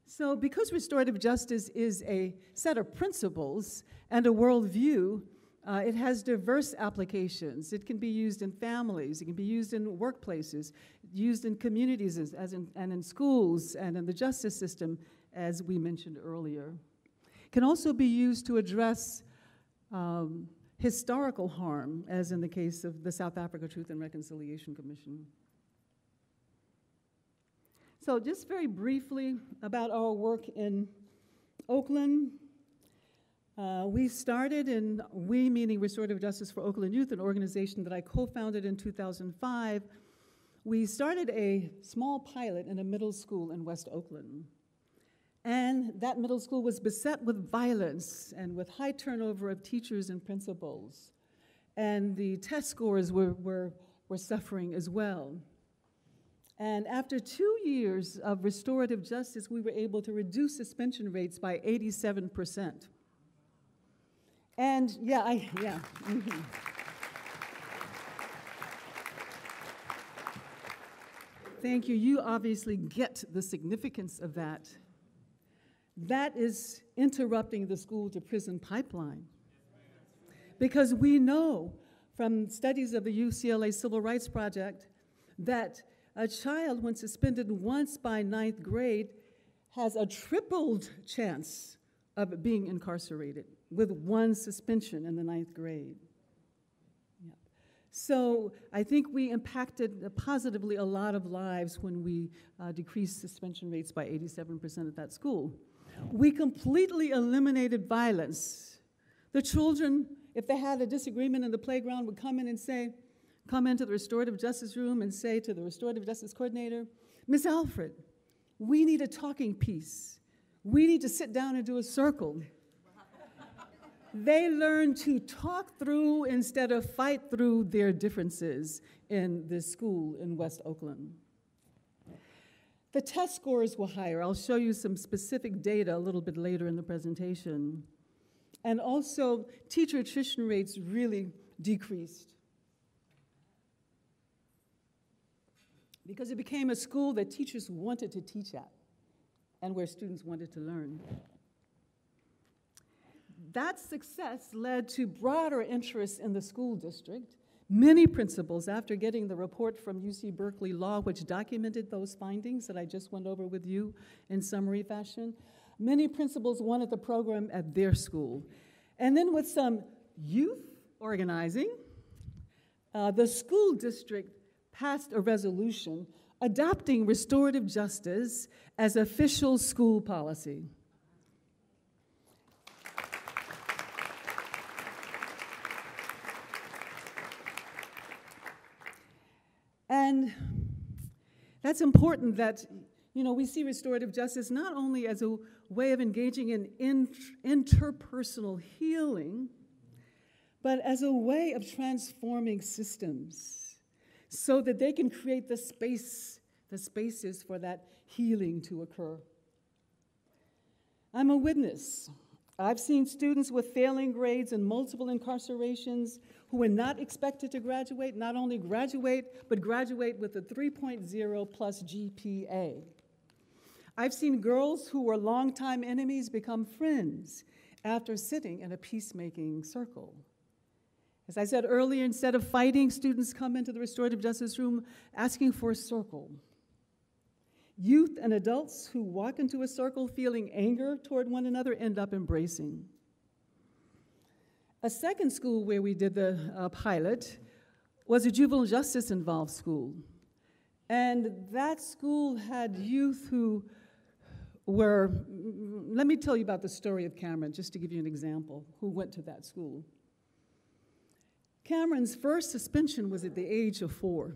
So because restorative justice is a set of principles and a worldview, it has diverse applications. It can be used in families, it can be used in workplaces, used in communities and in schools and in the justice system, as we mentioned earlier. It can also be used to address historical harm, as in the case of the South Africa Truth and Reconciliation Commission. So just very briefly about our work in Oakland. We started in, we meaning Restorative Justice for Oakland Youth, an organization that I co-founded in 2005. We started a small pilot in a middle school in West Oakland. And that middle school was beset with violence and with high turnover of teachers and principals. And the test scores were suffering as well. And after 2 years of restorative justice, we were able to reduce suspension rates by 87%. And mm-hmm. Thank you. You obviously get the significance of that. That is interrupting the school-to-prison pipeline. Because we know from studies of the UCLA Civil Rights Project that a child, when suspended once by 9th grade, has a tripled chance of being incarcerated with one suspension in the 9th grade. Yeah. So I think we impacted positively a lot of lives when we decreased suspension rates by 87% at that school. We completely eliminated violence. The children, if they had a disagreement in the playground, would come into the restorative justice room and say to the restorative justice coordinator, Miss Alfred, we need a talking piece. We need to sit down and do a circle. They learn to talk through instead of fight through their differences in this school in West Oakland. The test scores were higher. I'll show you some specific data a little bit later in the presentation. And also, teacher attrition rates really decreased, because it became a school that teachers wanted to teach at and where students wanted to learn. That success led to broader interest in the school district. Many principals, after getting the report from UC Berkeley Law, which documented those findings that I just went over with you in summary fashion, many principals wanted the program at their school. And then with some youth organizing, the school district passed a resolution adopting restorative justice as official school policy. And that's important that, we see restorative justice not only as a way of engaging in interpersonal healing, but as a way of transforming systems so that they can create the spaces for that healing to occur. I'm a witness. I've seen students with failing grades and multiple incarcerations who were not expected to graduate, not only graduate, but graduate with a 3.0 plus GPA. I've seen girls who were longtime enemies become friends after sitting in a peacemaking circle. As I said earlier, instead of fighting, students come into the restorative justice room asking for a circle. Youth and adults who walk into a circle feeling anger toward one another end up embracing. A second school where we did the pilot was a juvenile justice involved school. And that school had youth who were, let me tell you about the story of Cameron, just to give you an example, who went to that school. Cameron's first suspension was at the age of 4.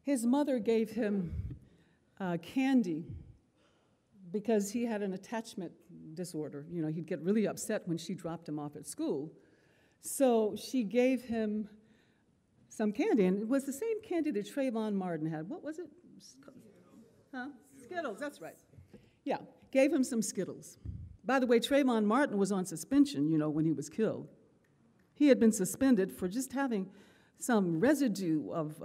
His mother gave him candy because he had an attachment disorder. He'd get really upset when she dropped him off at school. So she gave him some candy, and it was the same candy that Trayvon Martin had. What was it? Huh? Skittles, that's right. Yeah, gave him some Skittles. By the way, Trayvon Martin was on suspension, when he was killed. He had been suspended for just having some residue of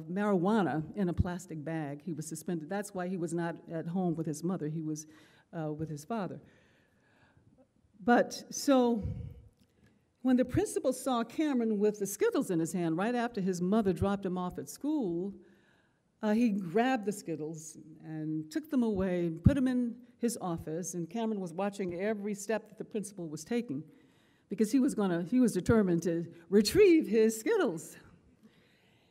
marijuana in a plastic bag. He was suspended. That's why he was not at home with his mother. He was with his father. But so when the principal saw Cameron with the Skittles in his hand right after his mother dropped him off at school, he grabbed the Skittles and took them away, put them in his office, and Cameron was watching every step that the principal was taking because he was determined to retrieve his Skittles.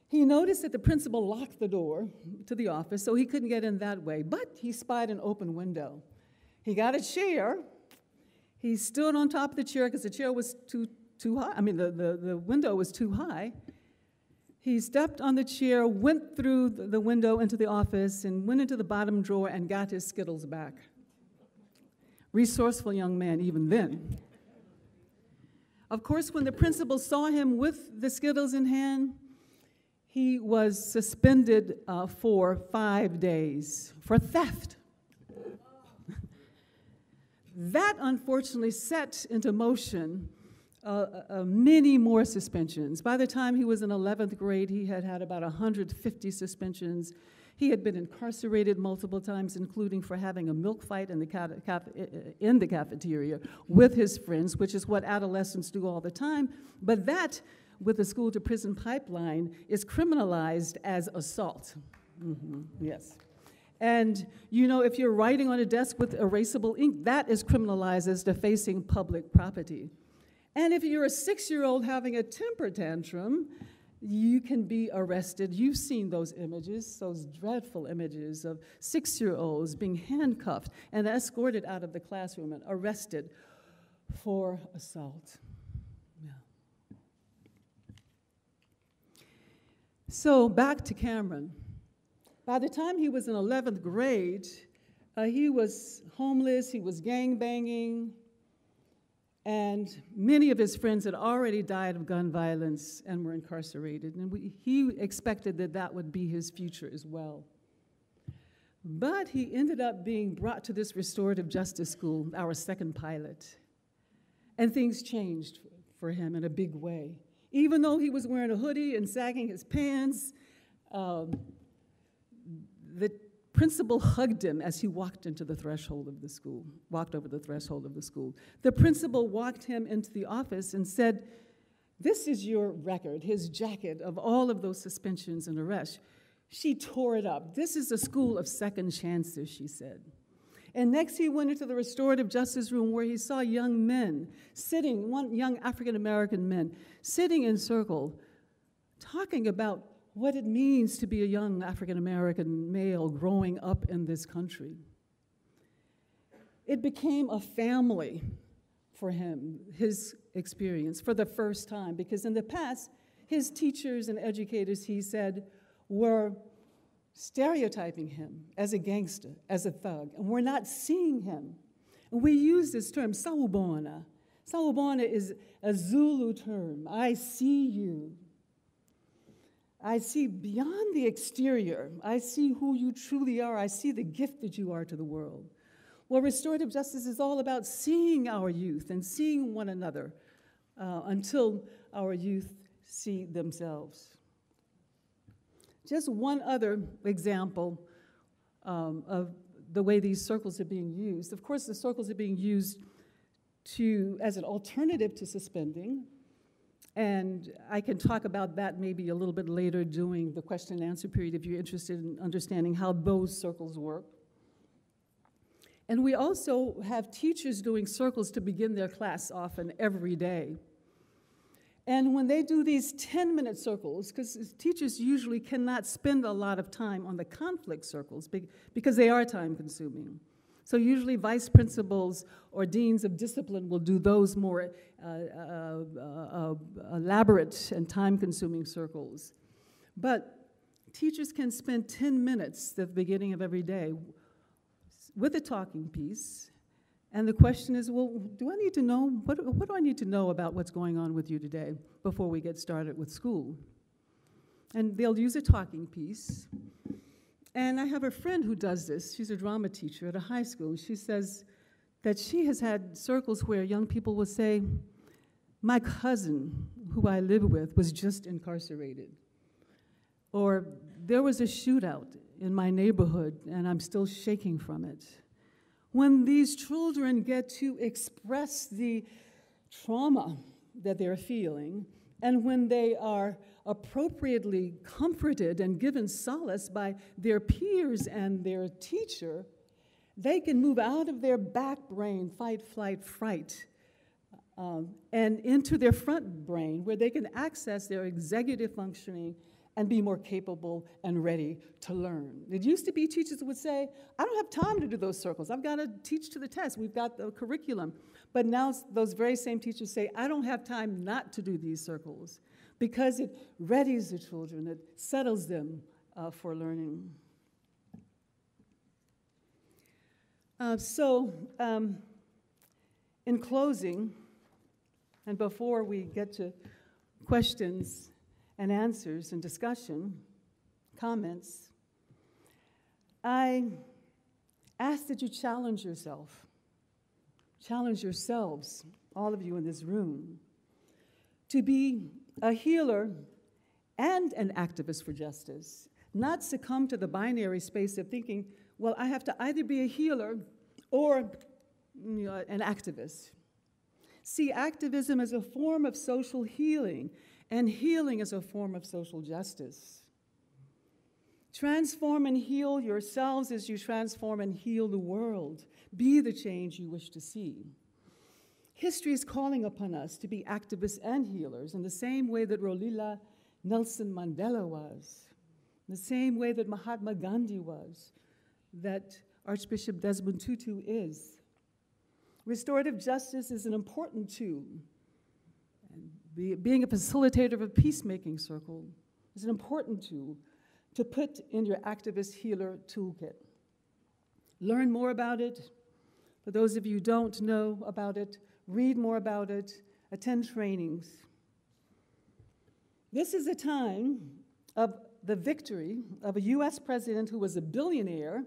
He noticed that the principal locked the door to the office, so he couldn't get in that way, but he spied an open window. He got a chair. He stood on top of the chair because the chair was too high. I mean, the window was too high. He stepped on the chair, went through the window into the office, and went into the bottom drawer and got his Skittles back. Resourceful young man even then. Of course, when the principal saw him with the Skittles in hand, he was suspended for 5 days for theft. That, unfortunately, set into motion many more suspensions. By the time he was in 11th grade, he had had about 150 suspensions. He had been incarcerated multiple times, including for having a milk fight in the cafeteria with his friends, which is what adolescents do all the time. But that, with the school-to-prison pipeline, is criminalized as assault. Yes. And, if you're writing on a desk with erasable ink, that is criminalized as defacing public property. And if you're a 6-year-old having a temper tantrum, you can be arrested. You've seen those images, those dreadful images of 6-year-olds being handcuffed and escorted out of the classroom and arrested for assault. Yeah. So back to Cameron. By the time he was in 11th grade, he was homeless, he was gangbanging, and many of his friends had already died of gun violence and were incarcerated, and he expected that that would be his future as well. But he ended up being brought to this restorative justice school, our second pilot, and things changed for him in a big way. Even though he was wearing a hoodie and sagging his pants, the principal hugged him as he walked into the threshold of the school, walked over the threshold of the school. The principal walked him into the office and said, "This is your record," his jacket of all of those suspensions and arrests. She tore it up. "This is a school of second chances," she said. And next he went into the restorative justice room where he saw young men sitting, young African-American men, sitting in circle, talking about what it means to be a young African-American male growing up in this country. It became a family for him, his experience, for the first time, because in the past, his teachers and educators, he said, were stereotyping him as a gangster, as a thug, and we're not seeing him. And we use this term, sawubona. Sawubona is a Zulu term. I see you. I see beyond the exterior. I see who you truly are. I see the gift that you are to the world. Well, restorative justice is all about seeing our youth and seeing one another until our youth see themselves. Just one other example of the way these circles are being used. Of course, the circles are being used as an alternative to suspending. And I can talk about that maybe a little bit later during the question and answer period if you're interested in understanding how those circles work. And we also have teachers doing circles to begin their class often every day. And when they do these 10-minute circles, because teachers usually cannot spend a lot of time on the conflict circles because they are time-consuming. So usually vice principals or deans of discipline will do those more elaborate and time-consuming circles. But teachers can spend 10 minutes at the beginning of every day with a talking piece. And the question is, well, do I need to know, what do I need to know about what's going on with you today before we get started with school? and they'll use a talking piece. And I have a friend who does this. She's a drama teacher at a high school, and she says that she has had circles where young people will say, my cousin, who I live with, was just incarcerated. Or there was a shootout in my neighborhood, and I'm still shaking from it. When these children get to express the trauma that they're feeling, and when they are appropriately comforted and given solace by their peers and their teacher, they can move out of their back brain, fight, flight, fright, and into their front brain, where they can access their executive functioning and be more capable and ready to learn. It used to be teachers would say, I don't have time to do those circles. I've got to teach to the test. We've got the curriculum. But now those very same teachers say, I don't have time not to do these circles, because it readies the children, it settles them for learning. In closing, and before we get to questions and answers and discussion, comments, I ask that you challenge yourself, challenge yourselves, all of you in this room, to be a healer and an activist for justice, not succumb to the binary space of thinking, well, I have to either be a healer or an activist. See activism as a form of social healing, and healing as a form of social justice. Transform and heal yourselves as you transform and heal the world. Be the change you wish to see. History is calling upon us to be activists and healers in the same way that Rolila Nelson Mandela was, in the same way that Mahatma Gandhi was, that Archbishop Desmond Tutu is. Restorative justice is an important tool. Being a facilitator of a peacemaking circle is an important tool to put in your activist healer toolkit. Learn more about it. For those of you who don't know about it, read more about it, attend trainings. This is a time of the victory of a US president who was a billionaire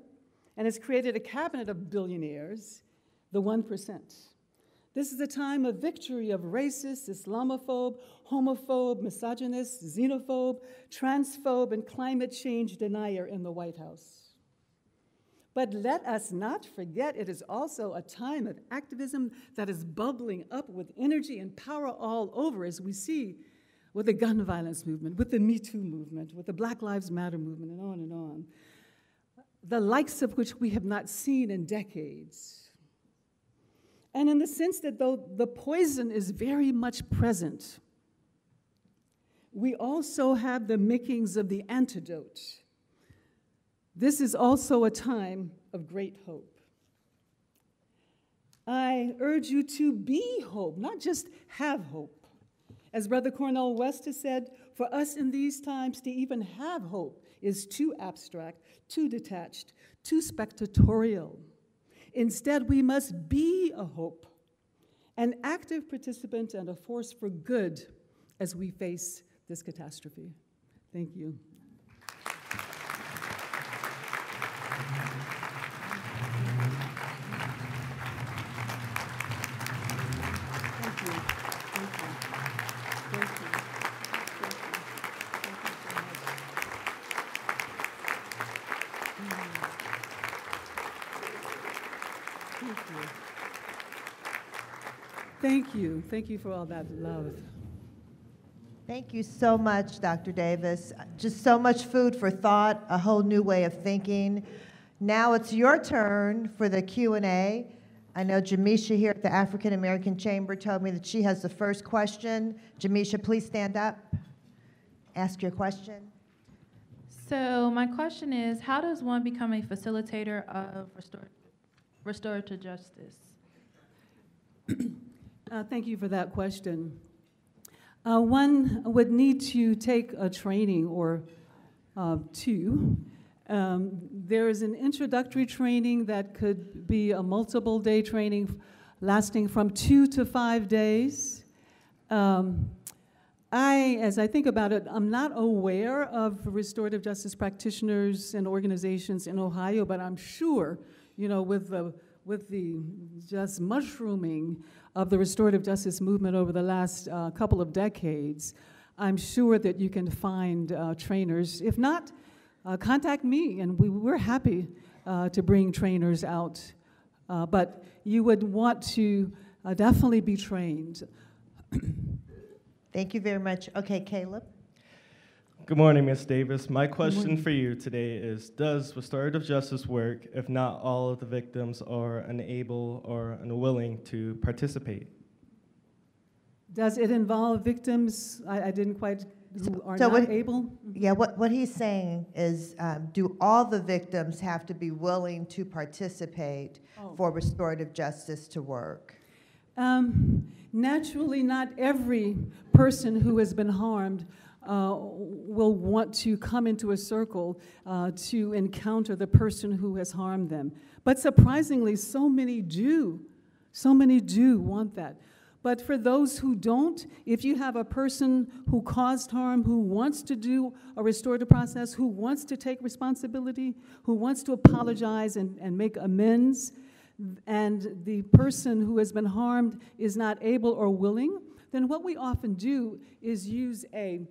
and has created a cabinet of billionaires, the 1%. This is a time of victory of racist, Islamophobe, homophobe, misogynist, xenophobe, transphobe, and climate change denier in the White House. But let us not forget it is also a time of activism that is bubbling up with energy and power all over, as we see with the gun violence movement, with the Me Too movement, with the Black Lives Matter movement, and on and on, the likes of which we have not seen in decades. And in the sense that though the poison is very much present, we also have the makings of the antidote. This is also a time of great hope. I urge you to be hope, not just have hope. As Brother Cornel West has said, for us in these times to even have hope is too abstract, too detached, too spectatorial. Instead, we must be a hope, an active participant and a force for good as we face this catastrophe. Thank you. Thank you. Thank you for all that love. Thank you so much, Dr. Davis. Just so much food for thought, a whole new way of thinking. Now it's your turn for the Q&A. I know Jamisha here at the African American Chamber told me that she has the first question. Jamisha, please stand up. Ask your question. So my question is, how does one become a facilitator of restorative justice? Thank you for that question. One would need to take a training or two. There is an introductory training that could be a multiple day training lasting from 2 to 5 days. as I think about it, I'm not aware of restorative justice practitioners and organizations in Ohio, but I'm sure, you know, with the just mushrooming of the restorative justice movement over the last couple of decades, I'm sure that you can find trainers. If not, contact me, and we're happy to bring trainers out. But you would want to definitely be trained. Thank you very much. Okay, Caleb. Good morning, Ms. Davis. My question for you today is, does restorative justice work if not all of the victims are unable or unwilling to participate? Does it involve victims? I didn't quite, who are So not able? Yeah, what he's saying is, do all the victims have to be willing to participate for restorative justice to work? Naturally, not every person who has been harmed will want to come into a circle to encounter the person who has harmed them. But surprisingly, so many do. So many do want that. But for those who don't, if you have a person who caused harm, who wants to do a restorative process, who wants to take responsibility, who wants to apologize and make amends, and the person who has been harmed is not able or willing, then what we often do is use a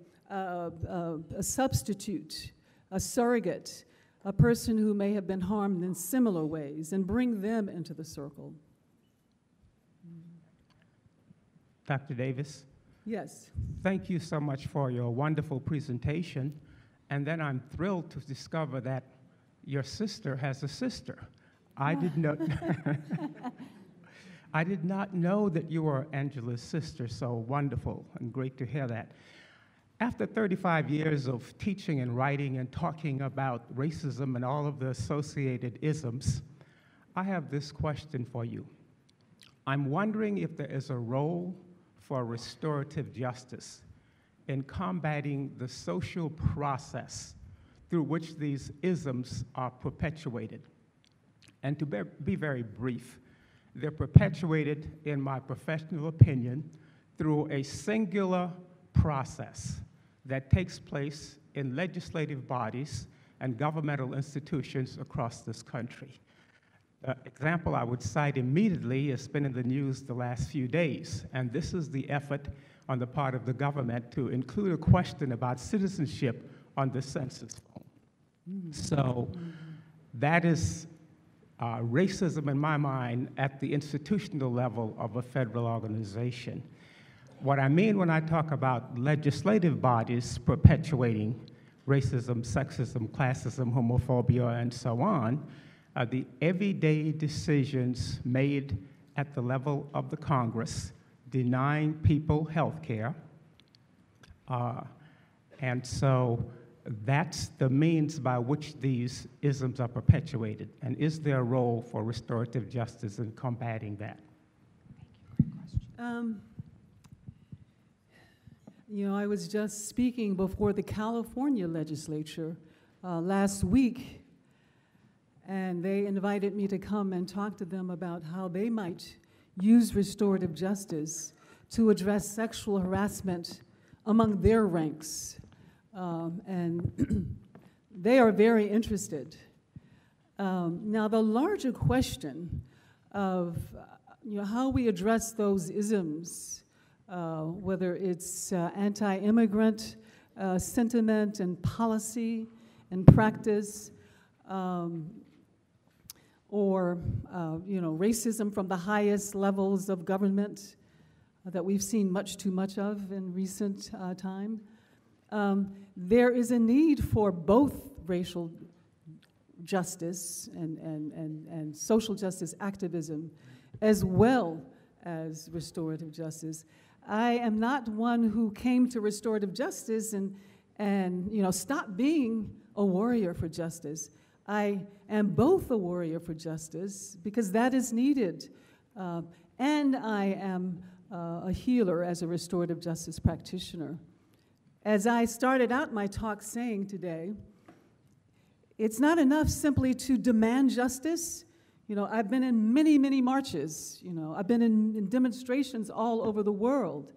substitute, a surrogate, a person who may have been harmed in similar ways, and bring them into the circle. Dr. Davis? Yes. Thank you so much for your wonderful presentation. And then I'm thrilled to discover that your sister has a sister. I did not I did not know that you were Angela's sister, so wonderful and great to hear that. After 35 years of teaching and writing and talking about racism and all of the associated isms, I have this question for you. I'm wondering if there is a role for restorative justice in combating the social process through which these isms are perpetuated. And to be very brief, they're perpetuated, in my professional opinion, through a singular process that takes place in legislative bodies and governmental institutions across this country. The example I would cite immediately has been in the news the last few days, and this is the effort on the part of the government to include a question about citizenship on the census form. So that is racism in my mind at the institutional level of a federal organization. What I mean when I talk about legislative bodies perpetuating racism, sexism, classism, homophobia, and so on, the everyday decisions made at the level of the Congress denying people health care. And so that's the means by which these isms are perpetuated. And is there a role for restorative justice in combating that? You know, I was just speaking before the California legislature last week, and they invited me to come and talk to them about how they might use restorative justice to address sexual harassment among their ranks. And they are very interested. Now, the larger question of how we address those isms, whether it's anti-immigrant sentiment and policy and practice, or racism from the highest levels of government that we've seen much too much of in recent time. There is a need for both racial justice and social justice activism, as well as restorative justice. I am not one who came to restorative justice and stopped being a warrior for justice. I am both a warrior for justice because that is needed, and I am a healer as a restorative justice practitioner. As I started out my talk saying today, it's not enough simply to demand justice. I've been in many, many marches. I've been in demonstrations all over the world.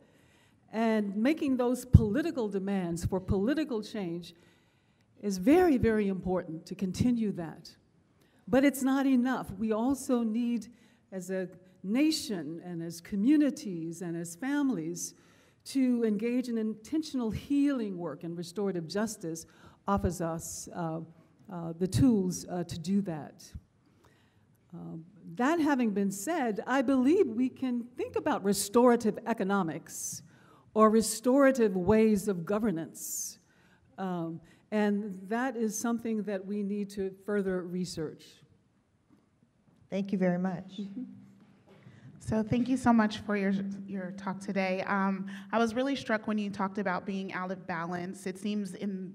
And making those political demands for political change is very, very important to continue that. But it's not enough. We also need, as a nation and as communities and as families, to engage in intentional healing work, and restorative justice offers us the tools to do that. That having been said, I believe we can think about restorative economics or restorative ways of governance. And that is something that we need to further research. Thank you very much. So thank you so much for your talk today. I was really struck when you talked about being out of balance. It seems in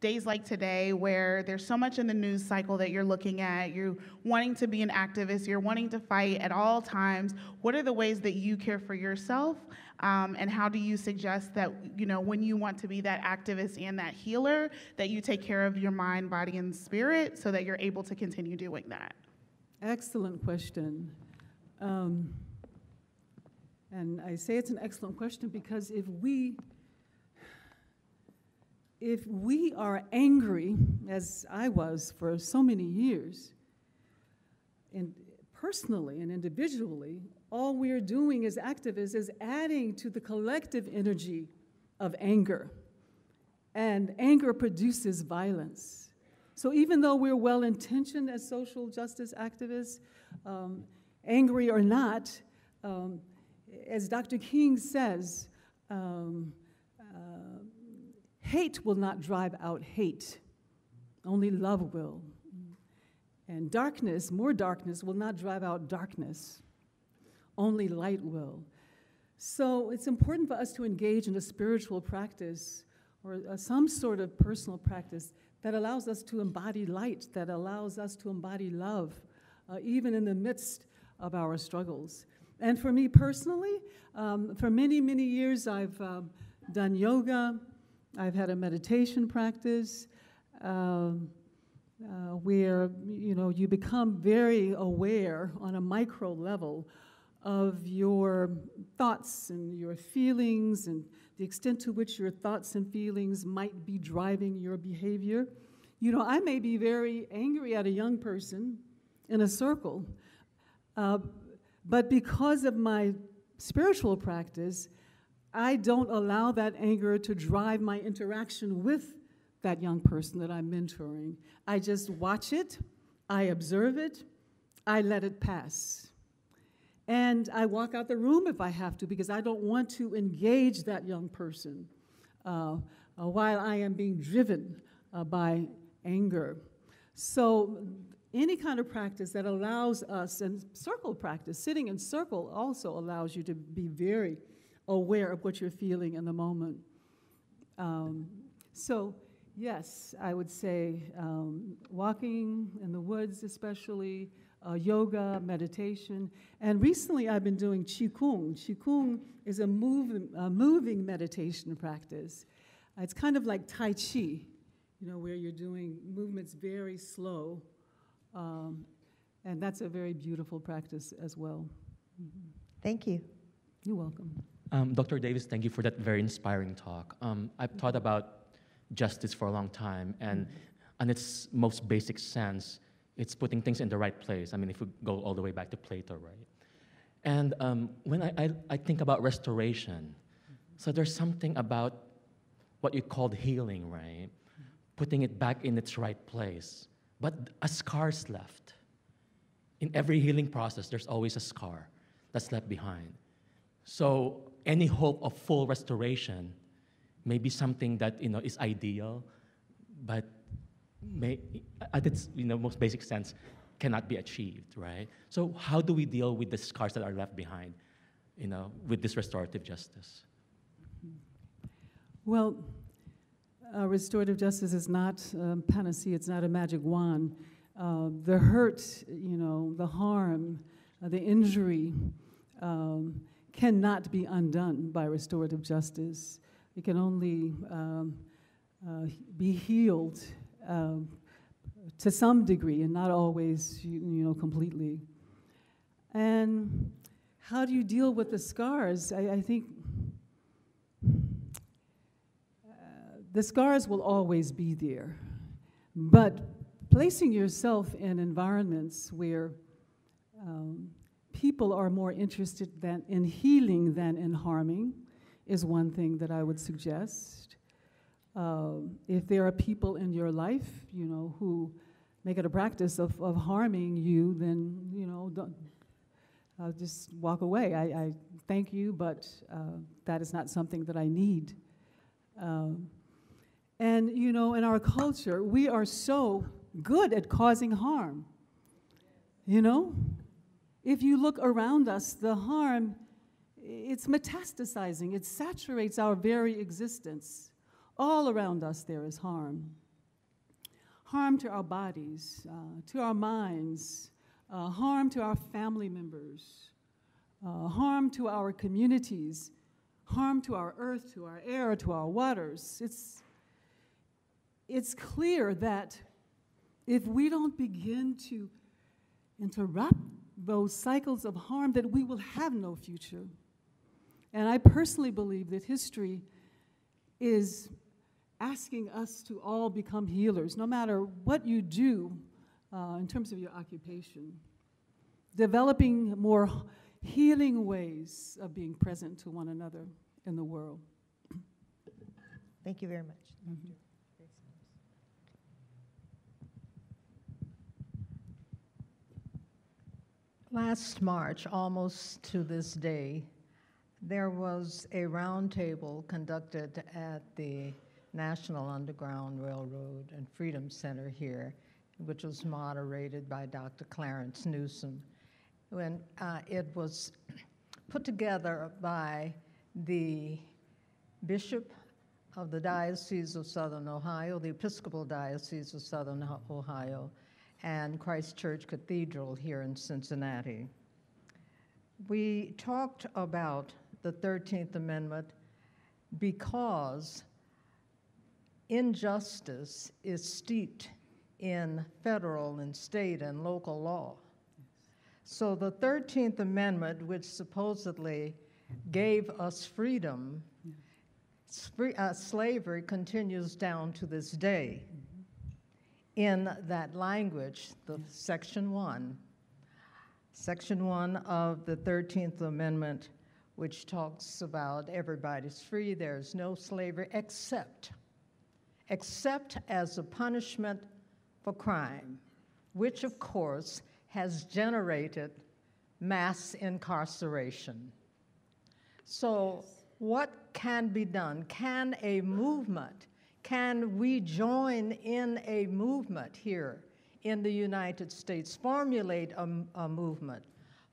days like today where there's so much in the news cycle that you're looking at, you're wanting to be an activist, you're wanting to fight at all times. What are the ways that you care for yourself? And how do you suggest that, you know, when you want to be that activist and that healer, that you take care of your mind, body, and spirit so that you're able to continue doing that? Excellent question. And I say it's an excellent question because if we are angry, as I was for so many years, and personally and individually, all we're doing as activists is adding to the collective energy of anger. And anger produces violence. So even though we're well-intentioned as social justice activists, angry or not, as Dr. King says, hate will not drive out hate. Only love will. And darkness, more darkness, will not drive out darkness. Only light will. So it's important for us to engage in a spiritual practice or some sort of personal practice that allows us to embody light, that allows us to embody love, even in the midst of our struggles. And for me personally, for many, many years, I've done yoga. I've had a meditation practice where, you know, you become very aware on a micro level of your thoughts and your feelings and the extent to which your thoughts and feelings might be driving your behavior. You know, I may be very angry at a young person in a circle, but because of my spiritual practice, I don't allow that anger to drive my interaction with that young person that I'm mentoring. I just watch it, I observe it, I let it pass. And I walk out the room if I have to because I don't want to engage that young person while I am being driven by anger. So any kind of practice that allows us, and circle practice, sitting in circle also allows you to be very aware of what you're feeling in the moment. So yes, I would say walking in the woods especially, yoga, meditation, and recently I've been doing Qigong. Qigong is a moving meditation practice. It's kind of like Tai Chi, you know, where you're doing movements very slow, and that's a very beautiful practice as well. Mm-hmm. Thank you. You're welcome. Dr. Davis, thank you for that very inspiring talk. I've thought about justice for a long time, and in its most basic sense, it's putting things in the right place. I mean, if we go all the way back to Plato, right? And when I think about restoration, so there's something about what you called healing, right? Putting it back in its right place. But a scar's left. In every healing process, there's always a scar that's left behind. So any hope of full restoration may be something that, you know, is ideal, but at its, you know, most basic sense, cannot be achieved, right? So how do we deal with the scars that are left behind, you know, with this restorative justice? Well, restorative justice is not panacea, it's not a magic wand. The hurt, you know, the harm, the injury cannot be undone by restorative justice. It can only be healed to some degree and not always, you know, completely. And how do you deal with the scars? I think The scars will always be there, but placing yourself in environments where people are more interested in healing than in harming is one thing that I would suggest. If there are people in your life, who make it a practice of harming you, then, don't, just walk away. I thank you, but that is not something that I need. And, in our culture, we are so good at causing harm. If you look around us, the harm, it's metastasizing. It saturates our very existence. All around us there is harm. Harm to our bodies, to our minds, harm to our family members, harm to our communities, harm to our earth, to our air, to our waters. It's clear that if we don't begin to interrupt those cycles of harm, that we will have no future. And I personally believe that history is asking us to all become healers, no matter what you do in terms of your occupation. Developing more healing ways of being present to one another in the world. Thank you very much. Mm-hmm. Last March, almost to this day, there was a roundtable conducted at the National Underground Railroad and Freedom Center here, which was moderated by Dr. Clarence Newsom. When it was put together by the Bishop of the Diocese of Southern Ohio, the Episcopal Diocese of Southern Ohio, and Christ Church Cathedral here in Cincinnati. We talked about the 13th Amendment because injustice is steeped in federal and state and local law. So the 13th Amendment, which supposedly gave us freedom, slavery continues down to this day. In that language, the Section 1 of the 13th Amendment, which talks about everybody's free, there's no slavery except as a punishment for crime, which of course has generated mass incarceration. So what can be done? Can we join in a movement here in the United States, formulate a movement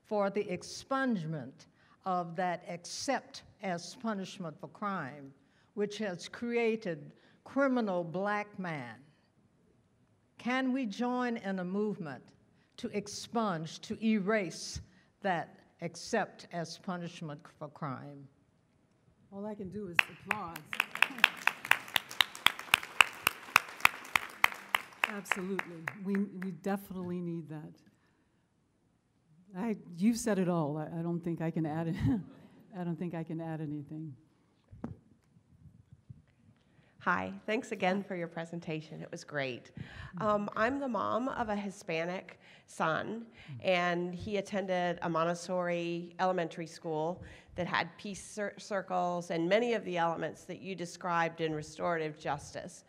for the expungement of that except as punishment for crime, which has created criminal black man? Can we join in a movement to expunge, to erase that except as punishment for crime? All I can do is applaud. Absolutely. We definitely need that. You've said it all. I don't think I can add it. I don't think I can add anything. Hi, thanks again for your presentation. It was great. I'm the mom of a Hispanic son, and he attended a Montessori elementary school that had peace circles and many of the elements that you described in restorative justice.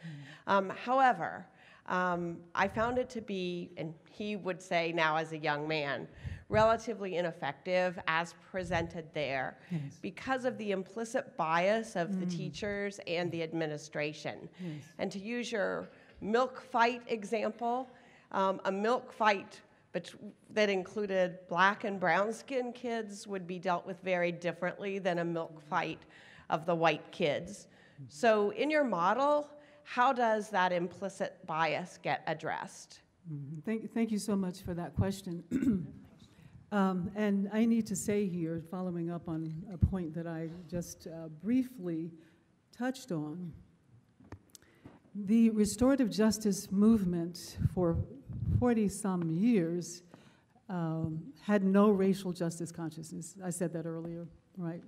However, I found it to be, and he would say now as a young man, relatively ineffective as presented there because of the implicit bias of the teachers and the administration. And to use your milk fight example, a milk fight that included black and brown skinned kids would be dealt with very differently than a milk fight of the white kids. So in your model, how does that implicit bias get addressed? Thank you so much for that question. And I need to say here, following up on a point that I just briefly touched on, the restorative justice movement for 40-some years had no racial justice consciousness. I said that earlier, right?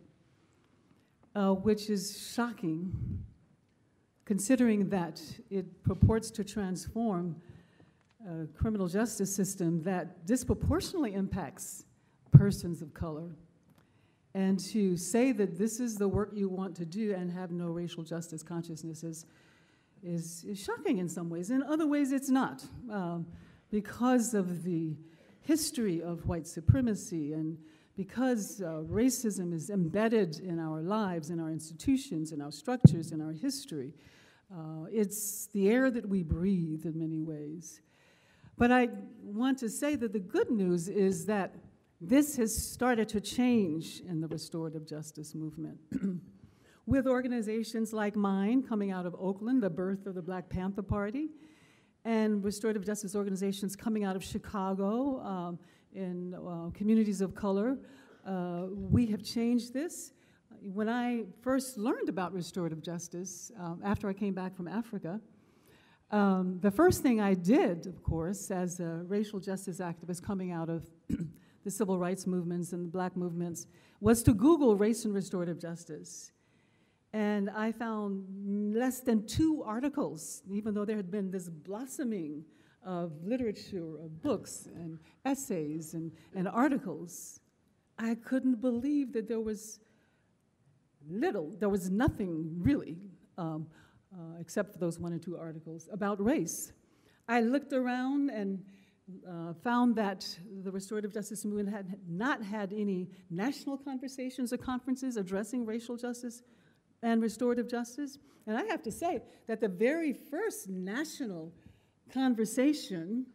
Which is shocking, considering that it purports to transform a criminal justice system that disproportionately impacts persons of color, and to say that this is the work you want to do and have no racial justice consciousness is shocking in some ways. In other ways, it's not, because of the history of white supremacy and because racism is embedded in our lives, in our institutions, in our structures, in our history. It's the air that we breathe in many ways. But I want to say that the good news is that this has started to change in the restorative justice movement. With organizations like mine coming out of Oakland, the birth of the Black Panther Party, and restorative justice organizations coming out of Chicago in communities of color, we have changed this. When I first learned about restorative justice, after I came back from Africa, the first thing I did, of course, as a racial justice activist coming out of the civil rights movements and the Black movements, was to Google race and restorative justice. And I found less than 2 articles, even though there had been this blossoming of literature, of books and essays and articles. I couldn't believe that there was nothing really, except for those 1 or 2 articles about race. I looked around and found that the restorative justice movement had not had any national conversations or conferences addressing racial justice and restorative justice. And I have to say that the very first national conversation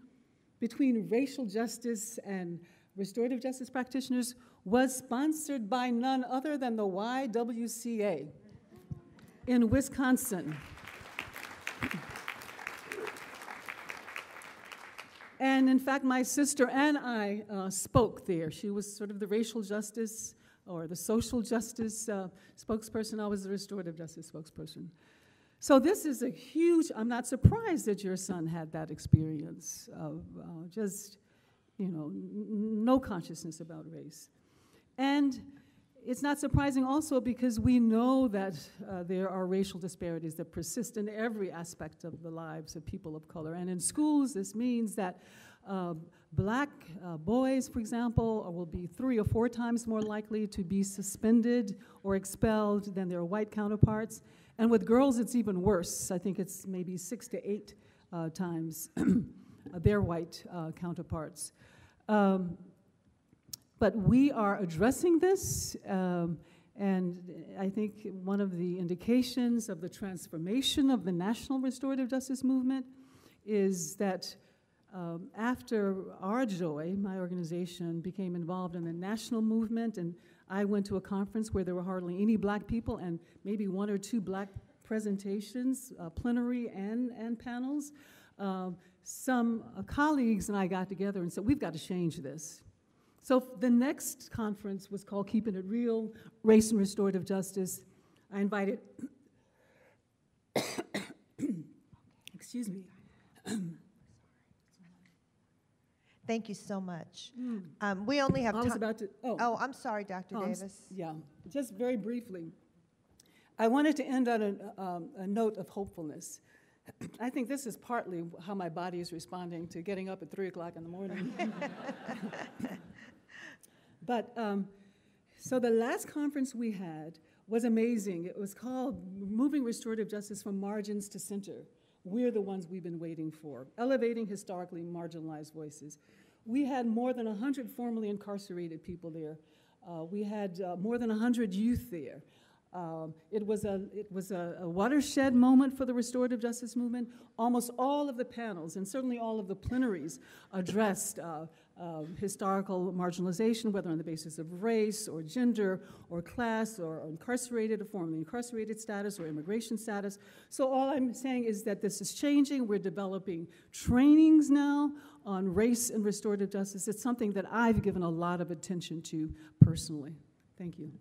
between racial justice and restorative justice practitioners was sponsored by none other than the YWCA in Wisconsin. And in fact, my sister and I spoke there. She was sort of the racial justice or the social justice spokesperson. I was the restorative justice spokesperson. So this is a huge, I'm not surprised that your son had that experience of just, no consciousness about race. And it's not surprising also because we know that there are racial disparities that persist in every aspect of the lives of people of color. And in schools, this means that Black boys, for example, will be 3 or 4 times more likely to be suspended or expelled than their white counterparts. And with girls, it's even worse. I think it's maybe 6 to 8 times their white counterparts. But we are addressing this, and I think one of the indications of the transformation of the national restorative justice movement is that after our Joy, my organization, became involved in the national movement, and I went to a conference where there were hardly any Black people and maybe 1 or 2 Black presentations, plenary and panels, some colleagues and I got together and said, we've got to change this. So the next conference was called Keeping It Real, Race and Restorative Justice. I invited, excuse me. Thank you so much. We only have time. I was about to, oh, I'm sorry, Dr. Davis. Yeah, just very briefly. I wanted to end on a note of hopefulness. I think this is partly how my body is responding to getting up at 3 o'clock in the morning. But, so the last conference we had was amazing. It was called Moving Restorative Justice from Margins to Center. We're the ones we've been waiting for, elevating historically marginalized voices. We had more than 100 formerly incarcerated people there. We had more than 100 youth there. It was a watershed moment for the restorative justice movement. Almost all of the panels, and certainly all of the plenaries, addressed historical marginalization, whether on the basis of race or gender or class or incarcerated or formerly incarcerated status or immigration status. So all I'm saying is that this is changing. We're developing trainings now on race and restorative justice. It's something that I've given a lot of attention to personally. Thank you.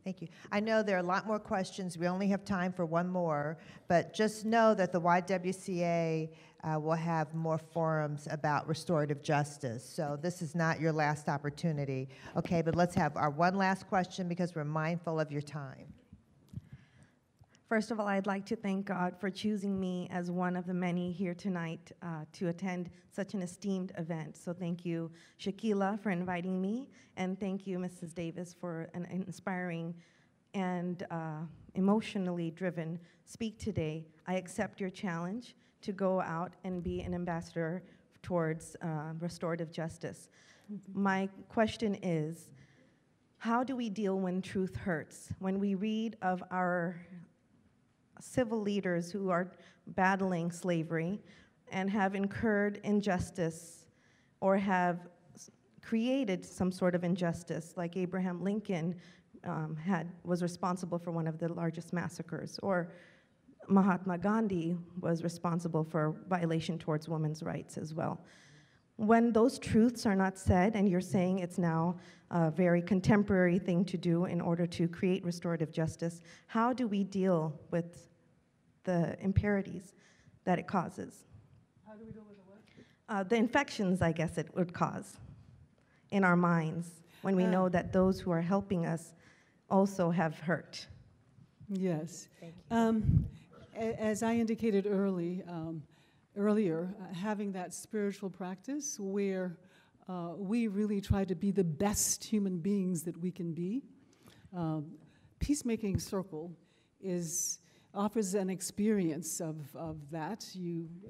Thank you. I know there are a lot more questions. We only have time for one more, but just know that the YWCA will have more forums about restorative justice. So this is not your last opportunity. Okay, but let's have our one last question because we're mindful of your time. First of all, I'd like to thank God for choosing me as one of the many here tonight to attend such an esteemed event. So thank you, Shaquila, for inviting me, and thank you, Mrs. Davis, for an inspiring and emotionally driven speak today. I accept your challenge to go out and be an ambassador towards restorative justice. My question is, how do we deal when truth hurts? When we read of our civil leaders who are battling slavery and have incurred injustice or have created some sort of injustice, like Abraham Lincoln was responsible for one of the largest massacres, or Mahatma Gandhi was responsible for violation towards women's rights as well. When those truths are not said, and you're saying it's now a very contemporary thing to do in order to create restorative justice, how do we deal with the impurities that it causes? How do we deal with the what? The infections, I guess, it would cause in our minds when we know that those who are helping us also have hurt. Yes. As I indicated earlier, having that spiritual practice where we really try to be the best human beings that we can be. Peacemaking Circle offers an experience of that.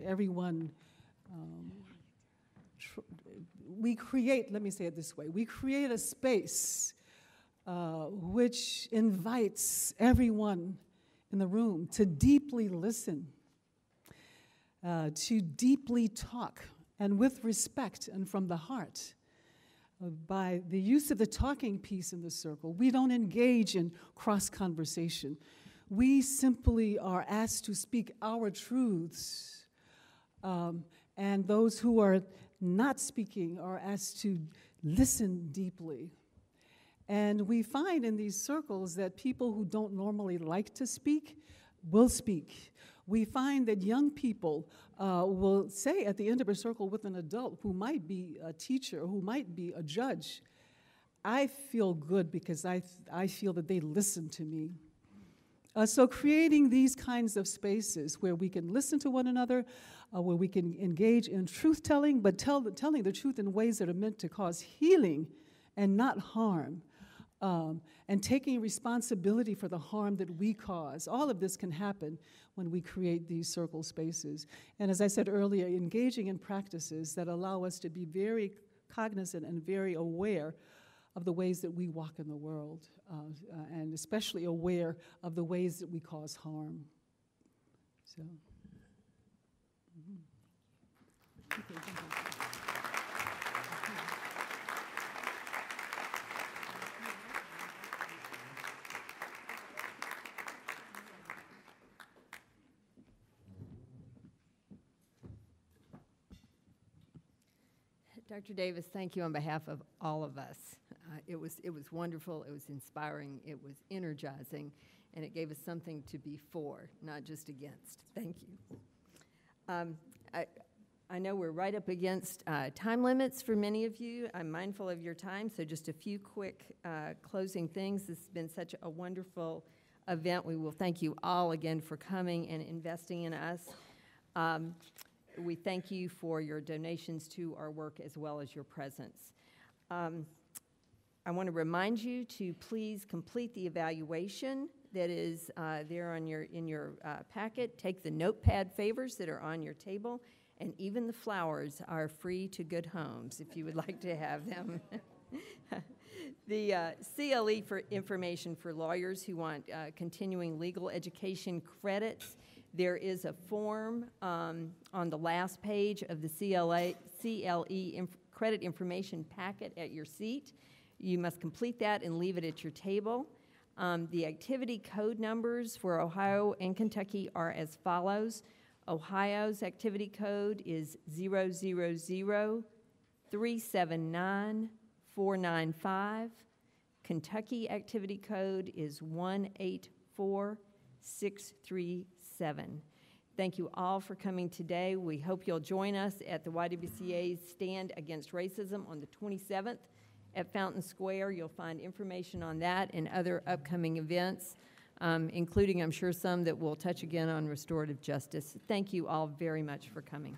Everyone, we create, let me say it this way, we create a space which invites everyone in the room to deeply listen, to deeply talk, and with respect and from the heart. By the use of the talking piece in the circle, we don't engage in cross-conversation. We simply are asked to speak our truths, and those who are not speaking are asked to listen deeply. And we find in these circles that people who don't normally like to speak will speak. We find that young people will say at the end of a circle with an adult who might be a teacher, who might be a judge, I feel good because I feel that they listen to me. So creating these kinds of spaces where we can listen to one another, where we can engage in truth-telling, but telling the truth in ways that are meant to cause healing and not harm, and taking responsibility for the harm that we cause. All of this can happen when we create these circle spaces. And as I said earlier, engaging in practices that allow us to be very cognizant and very aware of the ways that we walk in the world, and especially aware of the ways that we cause harm. So. Okay, thank you. Dr. Davis, thank you on behalf of all of us. It was wonderful, it was inspiring, it was energizing, and it gave us something to be for, not just against. Thank you. I know we're right up against time limits for many of you. I'm mindful of your time, so just a few quick closing things. This has been such a wonderful event. We will thank you all again for coming and investing in us. We thank you for your donations to our work as well as your presence. I want to remind you to please complete the evaluation that is there on in your packet. Take the notepad favors that are on your table, and even the flowers are free to good homes if you would like to have them. The CLE for information for lawyers who want continuing legal education credits. There is a form on the last page of the CLE credit information packet at your seat. You must complete that and leave it at your table. The activity code numbers for Ohio and Kentucky are as follows. Ohio's activity code is 000379495. Kentucky activity code is 184637. Thank you all for coming today. We hope you'll join us at the YWCA's Stand Against Racism on the 27th at Fountain Square. You'll find information on that and other upcoming events. including, I'm sure, some that will touch again on restorative justice. Thank you all very much for coming.